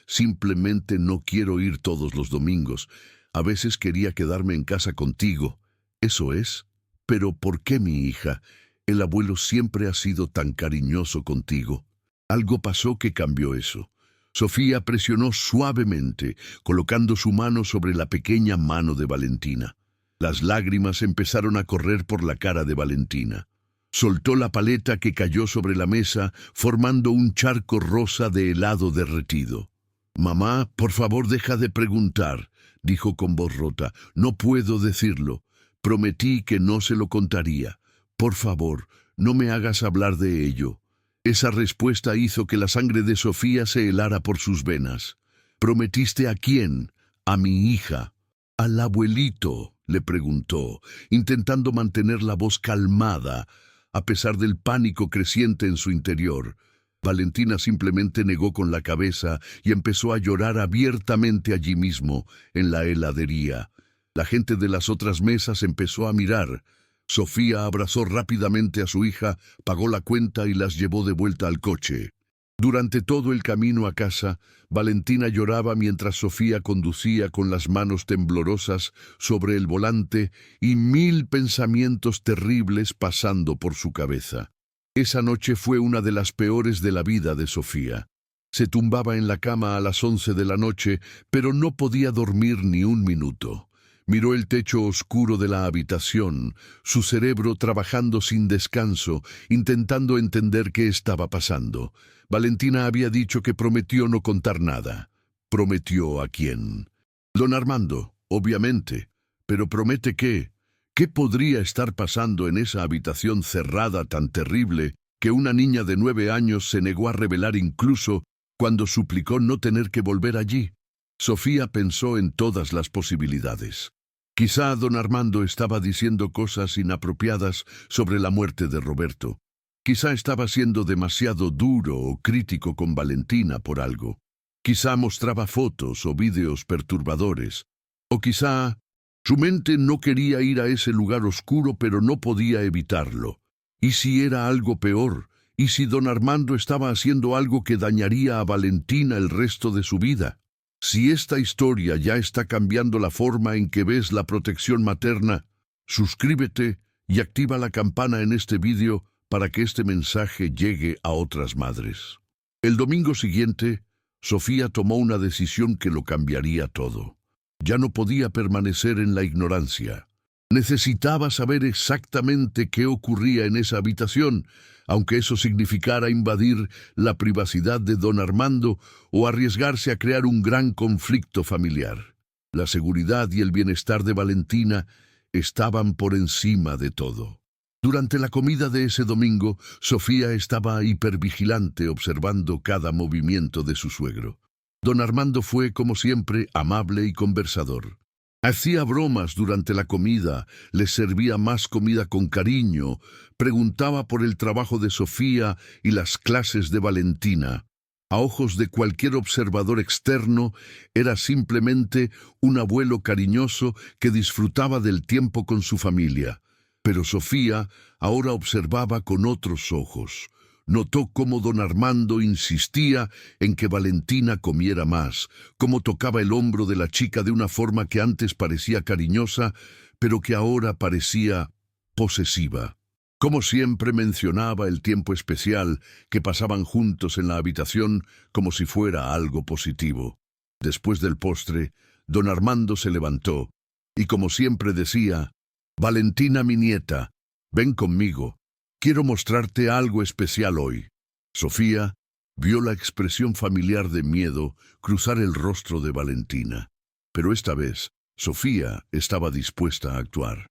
simplemente no quiero ir todos los domingos. A veces quería quedarme en casa contigo. Eso es. Pero ¿por qué, mi hija? El abuelo siempre ha sido tan cariñoso contigo». Algo pasó que cambió eso. Sofía presionó suavemente, colocando su mano sobre la pequeña mano de Valentina. Las lágrimas empezaron a correr por la cara de Valentina. Soltó la paleta que cayó sobre la mesa, formando un charco rosa de helado derretido. «Mamá, por favor, deja de preguntar», dijo con voz rota. «No puedo decirlo. Prometí que no se lo contaría. Por favor, no me hagas hablar de ello». Esa respuesta hizo que la sangre de Sofía se helara por sus venas. «¿Prometiste a quién? A mi hija». «Al abuelito», le preguntó, intentando mantener la voz calmada, a pesar del pánico creciente en su interior. Valentina simplemente negó con la cabeza y empezó a llorar abiertamente allí mismo, en la heladería. La gente de las otras mesas empezó a mirar. Sofía abrazó rápidamente a su hija, pagó la cuenta y las llevó de vuelta al coche. Durante todo el camino a casa, Valentina lloraba mientras Sofía conducía con las manos temblorosas sobre el volante y 1000 pensamientos terribles pasando por su cabeza. Esa noche fue una de las peores de la vida de Sofía. Se tumbaba en la cama a las 11 de la noche, pero no podía dormir ni un minuto. Miró el techo oscuro de la habitación, su cerebro trabajando sin descanso, intentando entender qué estaba pasando. Valentina había dicho que prometió no contar nada. ¿Prometió a quién? Don Armando, obviamente. Pero ¿promete qué? ¿Qué podría estar pasando en esa habitación cerrada tan terrible que una niña de 9 años se negó a revelar incluso cuando suplicó no tener que volver allí? Sofía pensó en todas las posibilidades. Quizá don Armando estaba diciendo cosas inapropiadas sobre la muerte de Roberto. Quizá estaba siendo demasiado duro o crítico con Valentina por algo. Quizá mostraba fotos o vídeos perturbadores. O quizá su mente no quería ir a ese lugar oscuro, pero no podía evitarlo. ¿Y si era algo peor? ¿Y si don Armando estaba haciendo algo que dañaría a Valentina el resto de su vida? Si esta historia ya está cambiando la forma en que ves la protección materna, suscríbete y activa la campana en este vídeo para que este mensaje llegue a otras madres. El domingo siguiente, Sofía tomó una decisión que lo cambiaría todo. Ya no podía permanecer en la ignorancia. Necesitaba saber exactamente qué ocurría en esa habitación, aunque eso significara invadir la privacidad de don Armando o arriesgarse a crear un gran conflicto familiar. La seguridad y el bienestar de Valentina estaban por encima de todo. Durante la comida de ese domingo, Sofía estaba hipervigilante observando cada movimiento de su suegro. Don Armando fue, como siempre, amable y conversador. Hacía bromas durante la comida, les servía más comida con cariño, preguntaba por el trabajo de Sofía y las clases de Valentina. A ojos de cualquier observador externo, era simplemente un abuelo cariñoso que disfrutaba del tiempo con su familia. Pero Sofía ahora observaba con otros ojos. Notó cómo don Armando insistía en que Valentina comiera más, cómo tocaba el hombro de la chica de una forma que antes parecía cariñosa, pero que ahora parecía posesiva. Como siempre mencionaba el tiempo especial que pasaban juntos en la habitación como si fuera algo positivo. Después del postre, don Armando se levantó y como siempre decía, «Valentina, mi nieta, ven conmigo. Quiero mostrarte algo especial hoy». Sofía vio la expresión familiar de miedo cruzar el rostro de Valentina. Pero esta vez, Sofía estaba dispuesta a actuar.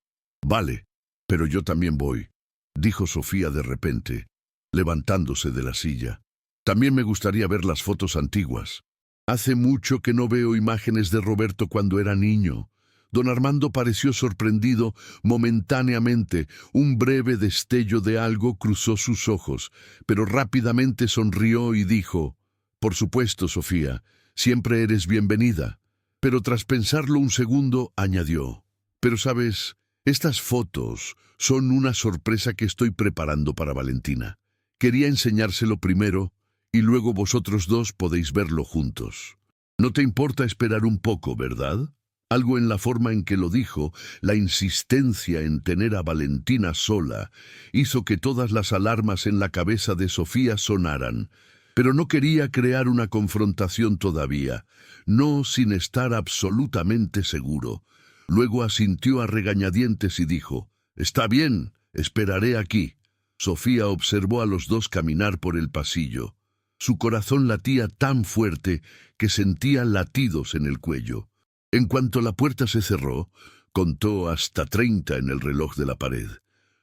«Vale, pero yo también voy», dijo Sofía de repente, levantándose de la silla. «También me gustaría ver las fotos antiguas. Hace mucho que no veo imágenes de Roberto cuando era niño». Don Armando pareció sorprendido momentáneamente. Un breve destello de algo cruzó sus ojos, pero rápidamente sonrió y dijo, «Por supuesto, Sofía, siempre eres bienvenida». Pero tras pensarlo un segundo, añadió, «Pero sabes, estas fotos son una sorpresa que estoy preparando para Valentina. Quería enseñárselo primero y luego vosotros dos podéis verlo juntos. No te importa esperar un poco, ¿verdad?». Algo en la forma en que lo dijo, la insistencia en tener a Valentina sola, hizo que todas las alarmas en la cabeza de Sofía sonaran. Pero no quería crear una confrontación todavía, no sin estar absolutamente seguro. Luego asintió a regañadientes y dijo, «Está bien, esperaré aquí». Sofía observó a los dos caminar por el pasillo. Su corazón latía tan fuerte que sentía latidos en el cuello. En cuanto la puerta se cerró, contó hasta 30 en el reloj de la pared.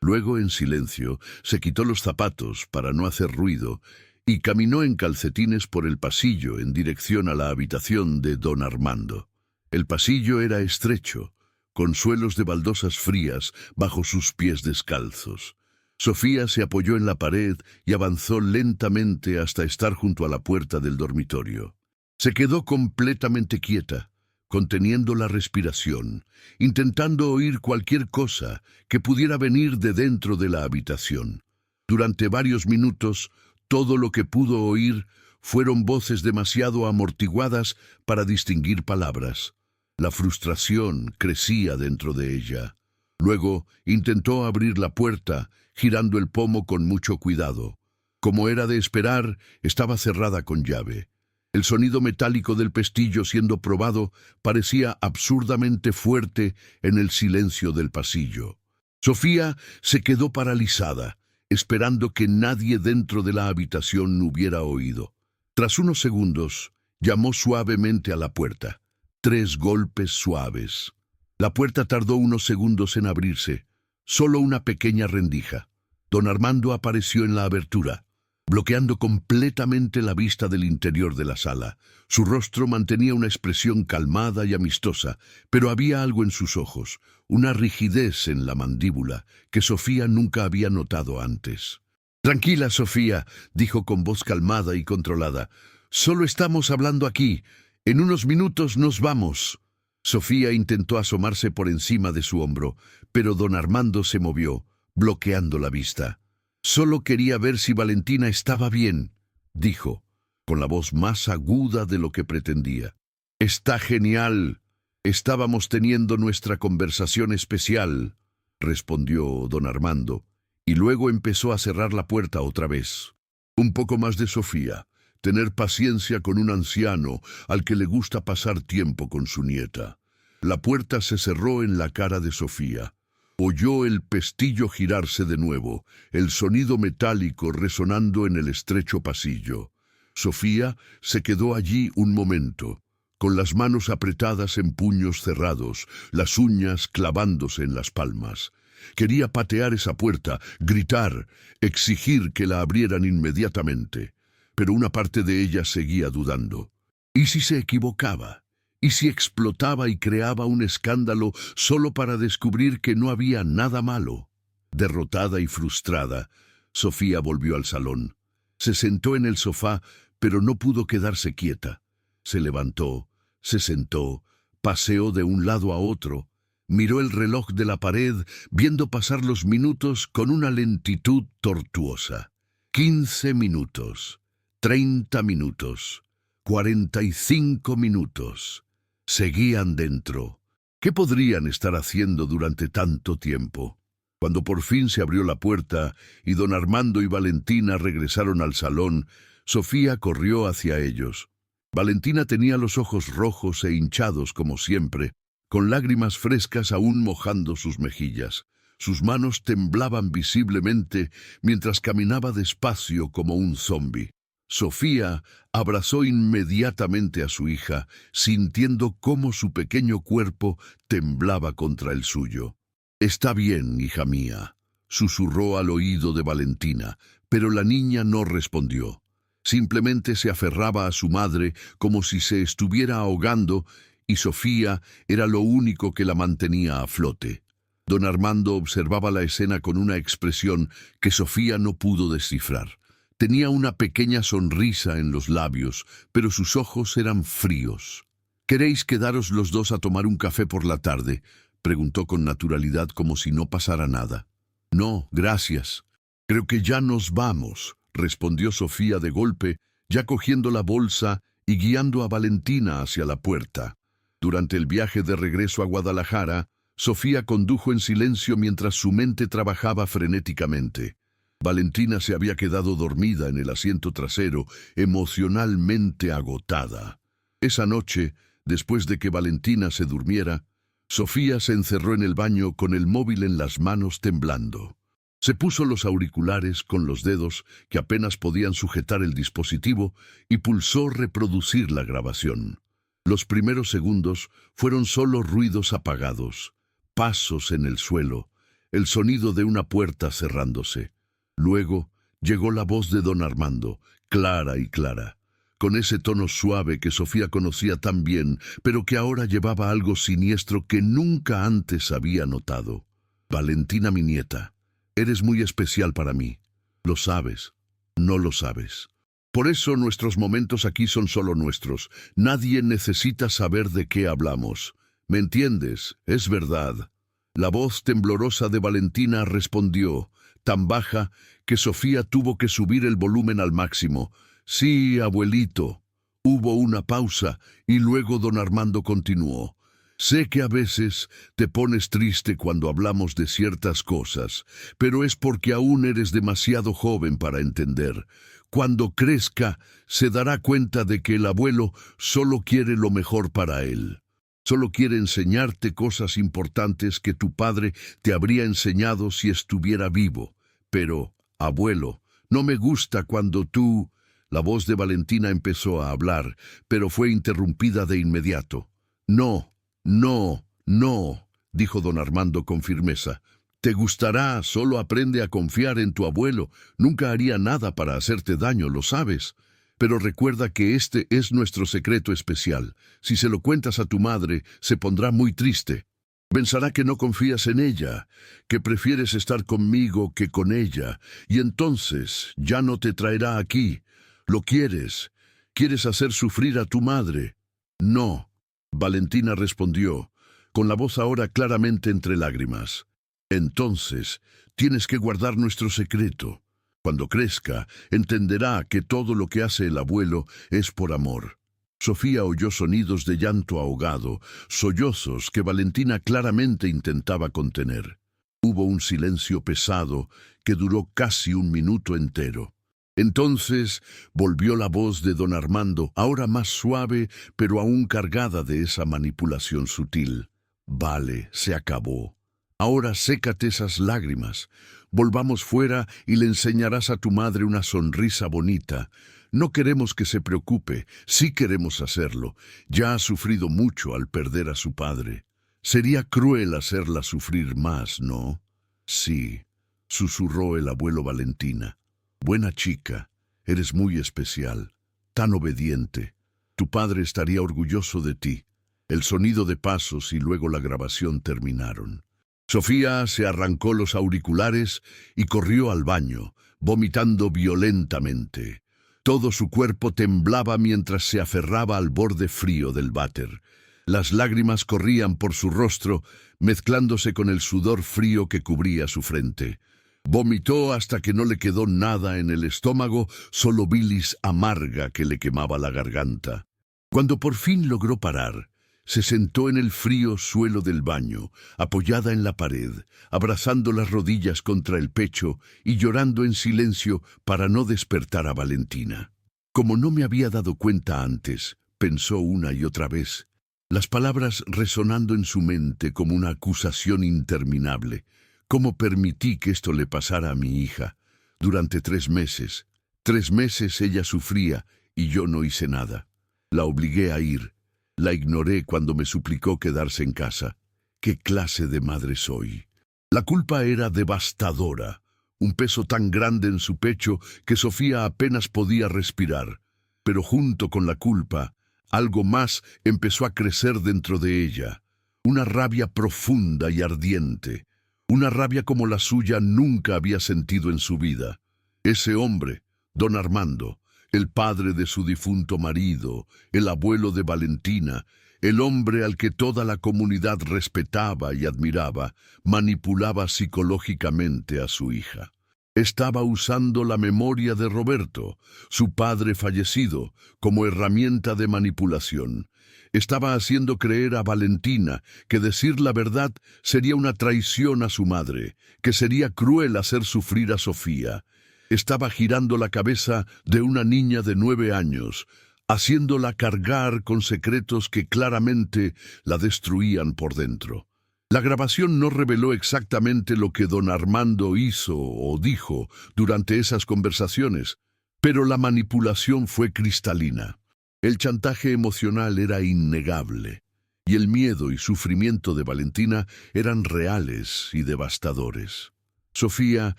Luego, en silencio, se quitó los zapatos para no hacer ruido y caminó en calcetines por el pasillo en dirección a la habitación de don Armando. El pasillo era estrecho, con suelos de baldosas frías bajo sus pies descalzos. Sofía se apoyó en la pared y avanzó lentamente hasta estar junto a la puerta del dormitorio. Se quedó completamente quieta, conteniendo la respiración, intentando oír cualquier cosa que pudiera venir de dentro de la habitación. Durante varios minutos, todo lo que pudo oír fueron voces demasiado amortiguadas para distinguir palabras. La frustración crecía dentro de ella. Luego intentó abrir la puerta, girando el pomo con mucho cuidado. Como era de esperar, estaba cerrada con llave. El sonido metálico del pestillo siendo probado parecía absurdamente fuerte en el silencio del pasillo. Sofía se quedó paralizada, esperando que nadie dentro de la habitación hubiera oído. Tras unos segundos, llamó suavemente a la puerta. 3 golpes suaves. La puerta tardó unos segundos en abrirse, solo una pequeña rendija. Don Armando apareció en la abertura, bloqueando completamente la vista del interior de la sala. Su rostro mantenía una expresión calmada y amistosa, pero había algo en sus ojos, una rigidez en la mandíbula que Sofía nunca había notado antes. «Tranquila, Sofía», dijo con voz calmada y controlada. «Solo estamos hablando aquí. En unos minutos nos vamos». Sofía intentó asomarse por encima de su hombro, pero don Armando se movió, bloqueando la vista. «Solo quería ver si Valentina estaba bien», dijo, con la voz más aguda de lo que pretendía. «Está genial. Estábamos teniendo nuestra conversación especial», respondió don Armando, y luego empezó a cerrar la puerta otra vez. Un poco más de Sofía, tener paciencia con un anciano al que le gusta pasar tiempo con su nieta. La puerta se cerró en la cara de Sofía. Oyó el pestillo girarse de nuevo, el sonido metálico resonando en el estrecho pasillo. Sofía se quedó allí un momento, con las manos apretadas en puños cerrados, las uñas clavándose en las palmas. Quería patear esa puerta, gritar, exigir que la abrieran inmediatamente. Pero una parte de ella seguía dudando. ¿Y si se equivocaba? ¿Y si explotaba y creaba un escándalo solo para descubrir que no había nada malo? Derrotada y frustrada, Sofía volvió al salón. Se sentó en el sofá, pero no pudo quedarse quieta. Se levantó, se sentó, paseó de un lado a otro, miró el reloj de la pared, viendo pasar los minutos con una lentitud tortuosa. 15 minutos, 30 minutos, 45 minutos. Seguían dentro. ¿Qué podrían estar haciendo durante tanto tiempo? Cuando por fin se abrió la puerta y don Armando y Valentina regresaron al salón, Sofía corrió hacia ellos. Valentina tenía los ojos rojos e hinchados como siempre, con lágrimas frescas aún mojando sus mejillas. Sus manos temblaban visiblemente mientras caminaba despacio como un zombi. Sofía abrazó inmediatamente a su hija, sintiendo cómo su pequeño cuerpo temblaba contra el suyo. «Está bien, hija mía», susurró al oído de Valentina, pero la niña no respondió. Simplemente se aferraba a su madre como si se estuviera ahogando, y Sofía era lo único que la mantenía a flote. Don Armando observaba la escena con una expresión que Sofía no pudo descifrar. Tenía una pequeña sonrisa en los labios, pero sus ojos eran fríos. «¿Queréis quedaros los dos a tomar un café por la tarde?», preguntó con naturalidad como si no pasara nada. «No, gracias. Creo que ya nos vamos», respondió Sofía de golpe, ya cogiendo la bolsa y guiando a Valentina hacia la puerta. Durante el viaje de regreso a Guadalajara, Sofía condujo en silencio mientras su mente trabajaba frenéticamente. Valentina se había quedado dormida en el asiento trasero, emocionalmente agotada. Esa noche, después de que Valentina se durmiera, Sofía se encerró en el baño con el móvil en las manos temblando. Se puso los auriculares con los dedos que apenas podían sujetar el dispositivo y pulsó reproducir la grabación. Los primeros segundos fueron solo ruidos apagados, pasos en el suelo, el sonido de una puerta cerrándose. Luego llegó la voz de don Armando, clara y clara, con ese tono suave que Sofía conocía tan bien, pero que ahora llevaba algo siniestro que nunca antes había notado. «Valentina, mi nieta, eres muy especial para mí. Lo sabes, no lo sabes. Por eso nuestros momentos aquí son solo nuestros. Nadie necesita saber de qué hablamos. ¿Me entiendes? Es verdad». La voz temblorosa de Valentina respondió, tan baja que Sofía tuvo que subir el volumen al máximo. «Sí, abuelito». Hubo una pausa y luego don Armando continuó. «Sé que a veces te pones triste cuando hablamos de ciertas cosas, pero es porque aún eres demasiado joven para entender. Cuando crezca, se dará cuenta de que el abuelo solo quiere lo mejor para él. Solo quiere enseñarte cosas importantes que tu padre te habría enseñado si estuviera vivo. Pero, abuelo, no me gusta cuando tú...» La voz de Valentina empezó a hablar, pero fue interrumpida de inmediato. «No, no, no», dijo don Armando con firmeza. «Te gustará, solo aprende a confiar en tu abuelo. Nunca haría nada para hacerte daño, lo sabes. Pero recuerda que este es nuestro secreto especial. Si se lo cuentas a tu madre, se pondrá muy triste. Pensará que no confías en ella, que prefieres estar conmigo que con ella, y entonces ya no te traerá aquí. Lo quieres. Quieres hacer sufrir a tu madre». «No», Valentina respondió, con la voz ahora claramente entre lágrimas. «Entonces, tienes que guardar nuestro secreto. Cuando crezca, entenderá que todo lo que hace el abuelo es por amor». Sofía oyó sonidos de llanto ahogado, sollozos que Valentina claramente intentaba contener. Hubo un silencio pesado que duró casi un minuto entero. Entonces volvió la voz de don Armando, ahora más suave, pero aún cargada de esa manipulación sutil. «Vale, se acabó. Ahora sécate esas lágrimas. Volvamos fuera y le enseñarás a tu madre una sonrisa bonita. No queremos que se preocupe, sí queremos hacerlo. Ya ha sufrido mucho al perder a su padre. Sería cruel hacerla sufrir más, ¿no?» «Sí», susurró el abuelo Valentina. «Buena chica, eres muy especial, tan obediente. Tu padre estaría orgulloso de ti». El sonido de pasos y luego la grabación terminaron. Sofía se arrancó los auriculares y corrió al baño, vomitando violentamente. Todo su cuerpo temblaba mientras se aferraba al borde frío del váter. Las lágrimas corrían por su rostro, mezclándose con el sudor frío que cubría su frente. Vomitó hasta que no le quedó nada en el estómago, solo bilis amarga que le quemaba la garganta. Cuando por fin logró parar, se sentó en el frío suelo del baño, apoyada en la pared, abrazando las rodillas contra el pecho y llorando en silencio para no despertar a Valentina. Como no me había dado cuenta antes, pensó una y otra vez, las palabras resonando en su mente como una acusación interminable. ¿Cómo permití que esto le pasara a mi hija? Durante 3 meses. 3 meses ella sufría y yo no hice nada. La obligué a ir. La ignoré cuando me suplicó quedarse en casa. ¿Qué clase de madre soy? La culpa era devastadora, un peso tan grande en su pecho que Sofía apenas podía respirar. Pero junto con la culpa, algo más empezó a crecer dentro de ella. Una rabia profunda y ardiente. Una rabia como la suya nunca había sentido en su vida. Ese hombre, don Armando, el padre de su difunto marido, el abuelo de Valentina, el hombre al que toda la comunidad respetaba y admiraba, manipulaba psicológicamente a su hija. Estaba usando la memoria de Roberto, su padre fallecido, como herramienta de manipulación. Estaba haciendo creer a Valentina que decir la verdad sería una traición a su madre, que sería cruel hacer sufrir a Sofía. Estaba girando la cabeza de una niña de 9 años, haciéndola cargar con secretos que claramente la destruían por dentro. La grabación no reveló exactamente lo que don Armando hizo o dijo durante esas conversaciones, pero la manipulación fue cristalina. El chantaje emocional era innegable, y el miedo y sufrimiento de Valentina eran reales y devastadores. Sofía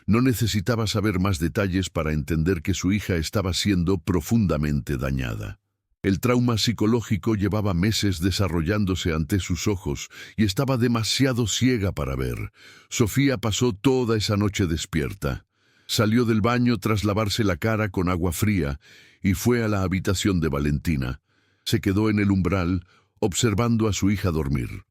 no necesitaba saber más detalles para entender que su hija estaba siendo profundamente dañada. El trauma psicológico llevaba meses desarrollándose ante sus ojos y estaba demasiado ciega para ver. Sofía pasó toda esa noche despierta. Salió del baño tras lavarse la cara con agua fría y fue a la habitación de Valentina. Se quedó en el umbral, observando a su hija dormir.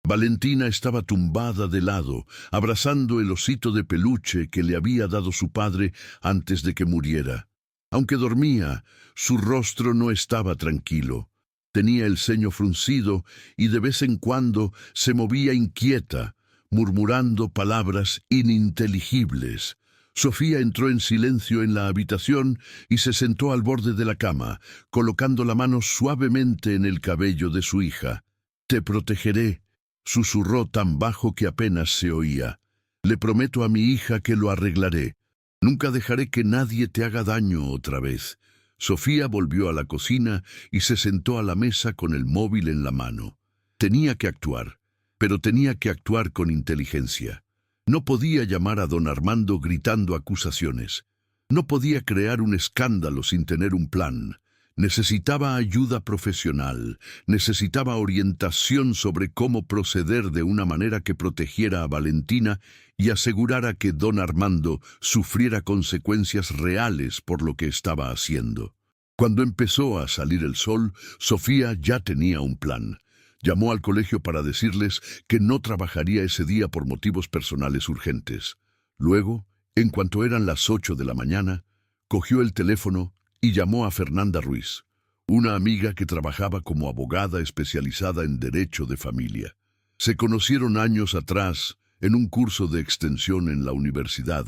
Valentina estaba tumbada de lado, abrazando el osito de peluche que le había dado su padre antes de que muriera. Aunque dormía, su rostro no estaba tranquilo. Tenía el ceño fruncido y de vez en cuando se movía inquieta, murmurando palabras ininteligibles. Sofía entró en silencio en la habitación y se sentó al borde de la cama, colocando la mano suavemente en el cabello de su hija. «Te protegeré», susurró tan bajo que apenas se oía. «Le prometo a mi hija que lo arreglaré. Nunca dejaré que nadie te haga daño otra vez». Sofía volvió a la cocina y se sentó a la mesa con el móvil en la mano. Tenía que actuar, pero tenía que actuar con inteligencia. No podía llamar a don Armando gritando acusaciones. No podía crear un escándalo sin tener un plan. Necesitaba ayuda profesional, necesitaba orientación sobre cómo proceder de una manera que protegiera a Valentina y asegurara que don Armando sufriera consecuencias reales por lo que estaba haciendo. Cuando empezó a salir el sol, Sofía ya tenía un plan. Llamó al colegio para decirles que no trabajaría ese día por motivos personales urgentes. Luego, en cuanto eran las 8 de la mañana, cogió el teléfono y llamó a Fernanda Ruiz, una amiga que trabajaba como abogada especializada en derecho de familia. Se conocieron años atrás en un curso de extensión en la universidad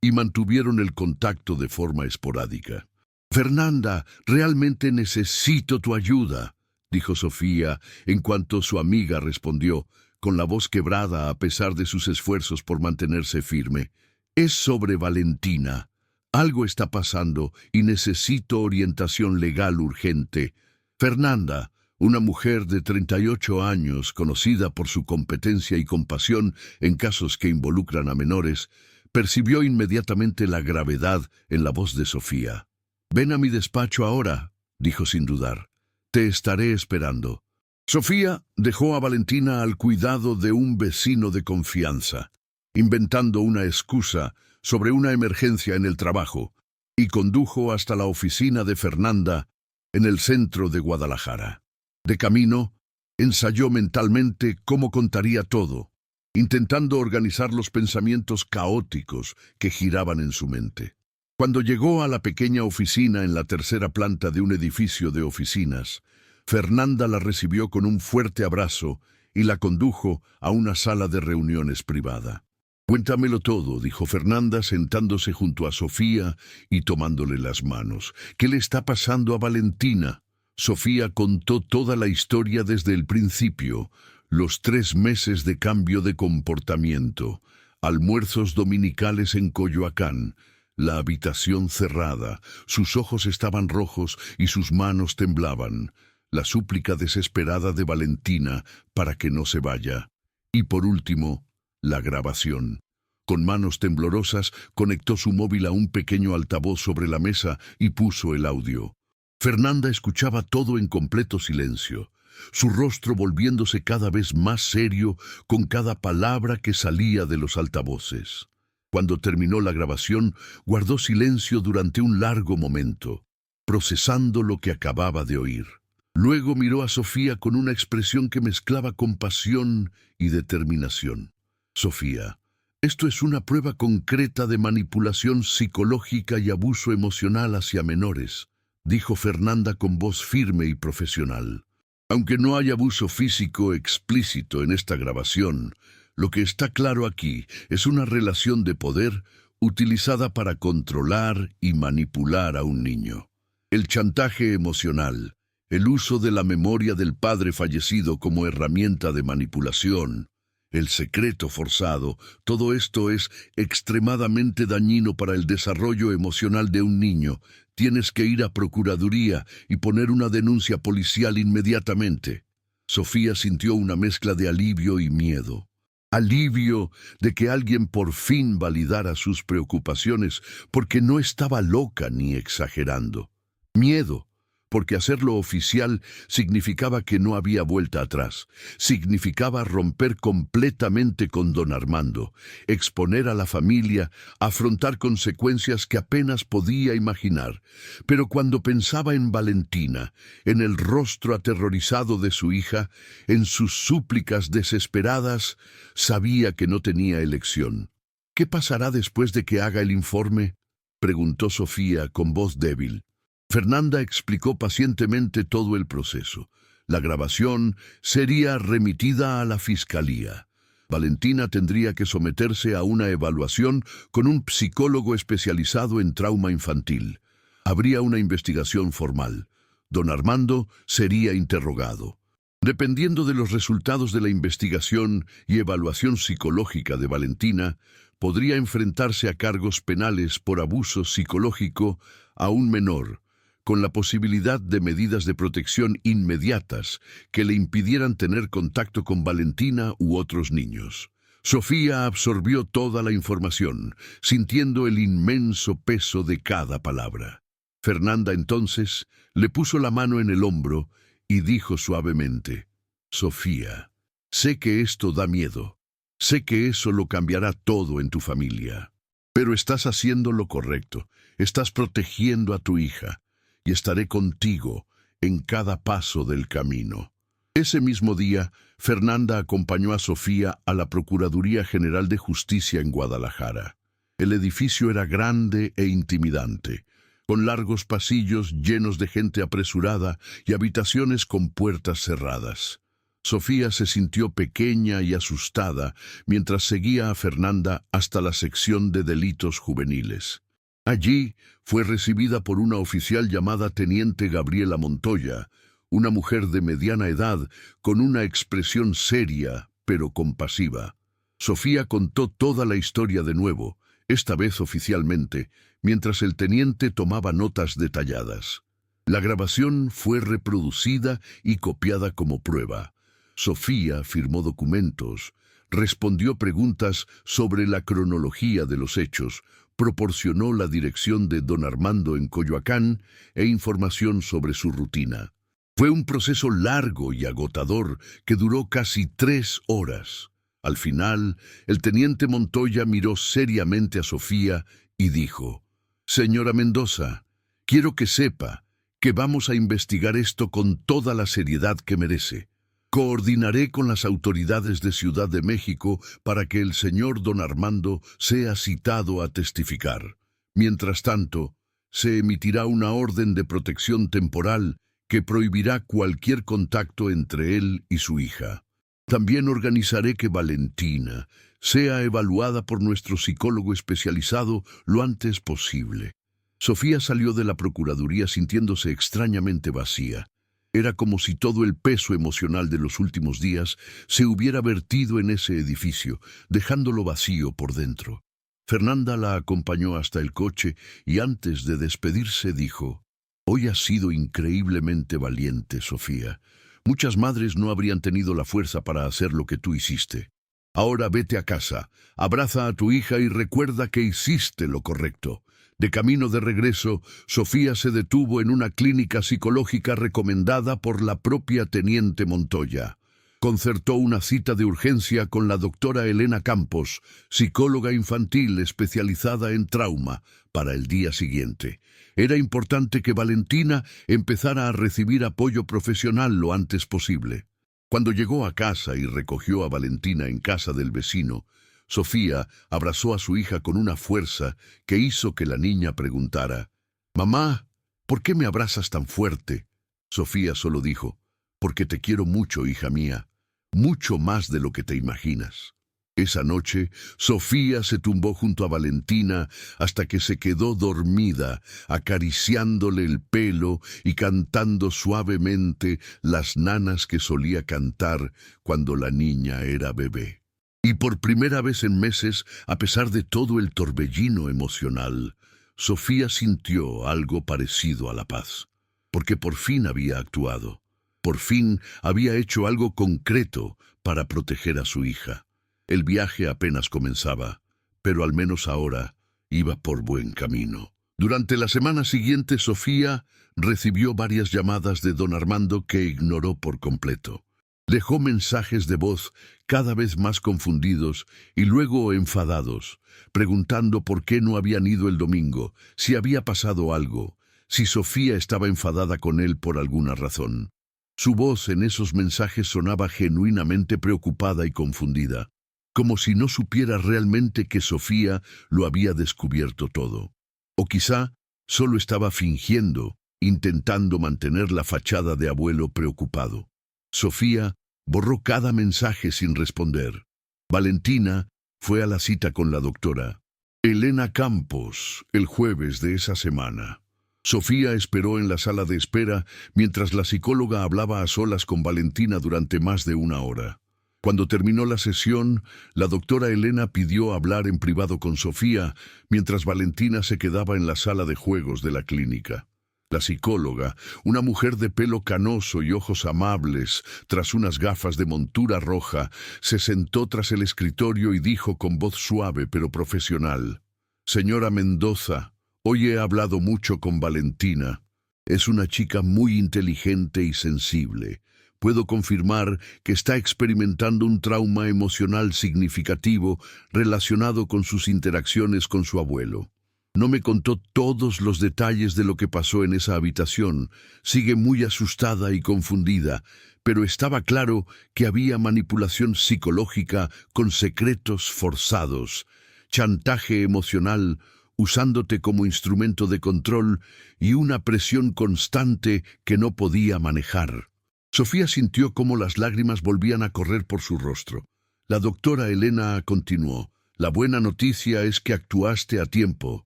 y mantuvieron el contacto de forma esporádica. «Fernanda, realmente necesito tu ayuda», dijo Sofía en cuanto su amiga respondió, con la voz quebrada a pesar de sus esfuerzos por mantenerse firme. «Es sobre Valentina. Algo está pasando y necesito orientación legal urgente. Fernanda, una mujer de 38 años, conocida por su competencia y compasión en casos que involucran a menores, percibió inmediatamente la gravedad en la voz de Sofía. «Ven a mi despacho ahora», dijo sin dudar. «Te estaré esperando». Sofía dejó a Valentina al cuidado de un vecino de confianza, inventando una excusa sobre una emergencia en el trabajo. y condujo hasta la oficina de Fernanda en el centro de Guadalajara. De camino, ensayó mentalmente cómo contaría todo, intentando organizar los pensamientos caóticos que giraban en su mente. Cuando llegó a la pequeña oficina en la tercera planta de un edificio de oficinas, Fernanda la recibió con un fuerte abrazo y la condujo a una sala de reuniones privada. «Cuéntamelo todo», dijo Fernanda sentándose junto a Sofía y tomándole las manos. «¿Qué le está pasando a Valentina?» Sofía contó toda la historia desde el principio, los 3 meses de cambio de comportamiento, almuerzos dominicales en Coyoacán, la habitación cerrada, sus ojos estaban rojos y sus manos temblaban, la súplica desesperada de Valentina para que no se vaya. Y por último, la grabación. Con manos temblorosas, conectó su móvil a un pequeño altavoz sobre la mesa y puso el audio. Fernanda escuchaba todo en completo silencio, su rostro volviéndose cada vez más serio con cada palabra que salía de los altavoces. Cuando terminó la grabación, guardó silencio durante un largo momento, procesando lo que acababa de oír. Luego miró a Sofía con una expresión que mezclaba compasión y determinación. «Sofía, esto es una prueba concreta de manipulación psicológica y abuso emocional hacia menores», dijo Fernanda con voz firme y profesional. «Aunque no hay abuso físico explícito en esta grabación, lo que está claro aquí es una relación de poder utilizada para controlar y manipular a un niño. El chantaje emocional, el uso de la memoria del padre fallecido como herramienta de manipulación, el secreto forzado, todo esto es extremadamente dañino para el desarrollo emocional de un niño. Tienes que ir a Procuraduría y poner una denuncia policial inmediatamente». Sofía sintió una mezcla de alivio y miedo. Alivio de que alguien por fin validara sus preocupaciones porque no estaba loca ni exagerando. Miedo, porque hacerlo oficial significaba que no había vuelta atrás, significaba romper completamente con don Armando, exponer a la familia, afrontar consecuencias que apenas podía imaginar. Pero cuando pensaba en Valentina, en el rostro aterrorizado de su hija, en sus súplicas desesperadas, sabía que no tenía elección. «¿Qué pasará después de que haga el informe?», preguntó Sofía con voz débil. Fernanda explicó pacientemente todo el proceso. La grabación sería remitida a la fiscalía. Valentina tendría que someterse a una evaluación con un psicólogo especializado en trauma infantil. Habría una investigación formal. Don Armando sería interrogado. Dependiendo de los resultados de la investigación y evaluación psicológica de Valentina, podría enfrentarse a cargos penales por abuso psicológico a un menor, con la posibilidad de medidas de protección inmediatas que le impidieran tener contacto con Valentina u otros niños. Sofía absorbió toda la información, sintiendo el inmenso peso de cada palabra. Fernanda entonces le puso la mano en el hombro y dijo suavemente: «Sofía, sé que esto da miedo, sé que eso lo cambiará todo en tu familia, pero estás haciendo lo correcto, estás protegiendo a tu hija, y estaré contigo en cada paso del camino». Ese mismo día, Fernanda acompañó a Sofía a la Procuraduría General de Justicia en Guadalajara. El edificio era grande e intimidante, con largos pasillos llenos de gente apresurada y habitaciones con puertas cerradas. Sofía se sintió pequeña y asustada mientras seguía a Fernanda hasta la sección de delitos juveniles. Allí fue recibida por una oficial llamada Teniente Gabriela Montoya, una mujer de mediana edad con una expresión seria pero compasiva. Sofía contó toda la historia de nuevo, esta vez oficialmente, mientras el teniente tomaba notas detalladas. La grabación fue reproducida y copiada como prueba. Sofía firmó documentos, respondió preguntas sobre la cronología de los hechos, proporcionó la dirección de don Armando en Coyoacán e información sobre su rutina. Fue un proceso largo y agotador que duró casi 3 horas. Al final, el teniente Montoya miró seriamente a Sofía y dijo: Señora Mendoza, quiero que sepa que vamos a investigar esto con toda la seriedad que merece. Coordinaré con las autoridades de Ciudad de México para que el señor don Armando sea citado a testificar. Mientras tanto, se emitirá una orden de protección temporal que prohibirá cualquier contacto entre él y su hija. También organizaré que Valentina sea evaluada por nuestro psicólogo especializado lo antes posible. Sofía salió de la Procuraduría sintiéndose extrañamente vacía. Era como si todo el peso emocional de los últimos días se hubiera vertido en ese edificio, dejándolo vacío por dentro. Fernanda la acompañó hasta el coche y antes de despedirse dijo: «Hoy has sido increíblemente valiente, Sofía. Muchas madres no habrían tenido la fuerza para hacer lo que tú hiciste. Ahora vete a casa, abraza a tu hija y recuerda que hiciste lo correcto». De camino de regreso, Sofía se detuvo en una clínica psicológica recomendada por la propia teniente Montoya. Concertó una cita de urgencia con la doctora Elena Campos, psicóloga infantil especializada en trauma, para el día siguiente. Era importante que Valentina empezara a recibir apoyo profesional lo antes posible. Cuando llegó a casa y recogió a Valentina en casa del vecino, Sofía abrazó a su hija con una fuerza que hizo que la niña preguntara: «Mamá, ¿por qué me abrazas tan fuerte?». Sofía solo dijo: «Porque te quiero mucho, hija mía, mucho más de lo que te imaginas». Esa noche, Sofía se tumbó junto a Valentina hasta que se quedó dormida, acariciándole el pelo y cantando suavemente las nanas que solía cantar cuando la niña era bebé. Y por primera vez en meses, a pesar de todo el torbellino emocional, Sofía sintió algo parecido a la paz, porque por fin había actuado, por fin había hecho algo concreto para proteger a su hija. El viaje apenas comenzaba, pero al menos ahora iba por buen camino. Durante la semana siguiente, Sofía recibió varias llamadas de don Armando que ignoró por completo. Dejó mensajes de voz cada vez más confundidos y luego enfadados, preguntando por qué no habían ido el domingo, si había pasado algo, si Sofía estaba enfadada con él por alguna razón. Su voz en esos mensajes sonaba genuinamente preocupada y confundida, como si no supiera realmente que Sofía lo había descubierto todo. O quizá solo estaba fingiendo, intentando mantener la fachada de abuelo preocupado. Sofía borró cada mensaje sin responder. Valentina fue a la cita con la doctora Elena Campos el jueves de esa semana. Sofía esperó en la sala de espera mientras la psicóloga hablaba a solas con Valentina durante más de una hora. Cuando terminó la sesión, la doctora Elena pidió hablar en privado con Sofía mientras Valentina se quedaba en la sala de juegos de la clínica. La psicóloga, una mujer de pelo canoso y ojos amables, tras unas gafas de montura roja, se sentó tras el escritorio y dijo con voz suave pero profesional: «Señora Mendoza, hoy he hablado mucho con Valentina. Es una chica muy inteligente y sensible. Puedo confirmar que está experimentando un trauma emocional significativo relacionado con sus interacciones con su abuelo. No me contó todos los detalles de lo que pasó en esa habitación. Sigue muy asustada y confundida, pero estaba claro que había manipulación psicológica con secretos forzados, chantaje emocional, usándote como instrumento de control y una presión constante que no podía manejar». Sofía sintió cómo las lágrimas volvían a correr por su rostro. La doctora Elena continuó: «La buena noticia es que actuaste a tiempo.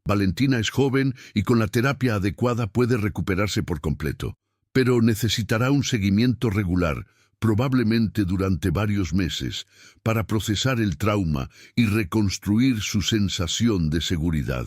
Valentina es joven y con la terapia adecuada puede recuperarse por completo, pero necesitará un seguimiento regular, probablemente durante varios meses, para procesar el trauma y reconstruir su sensación de seguridad.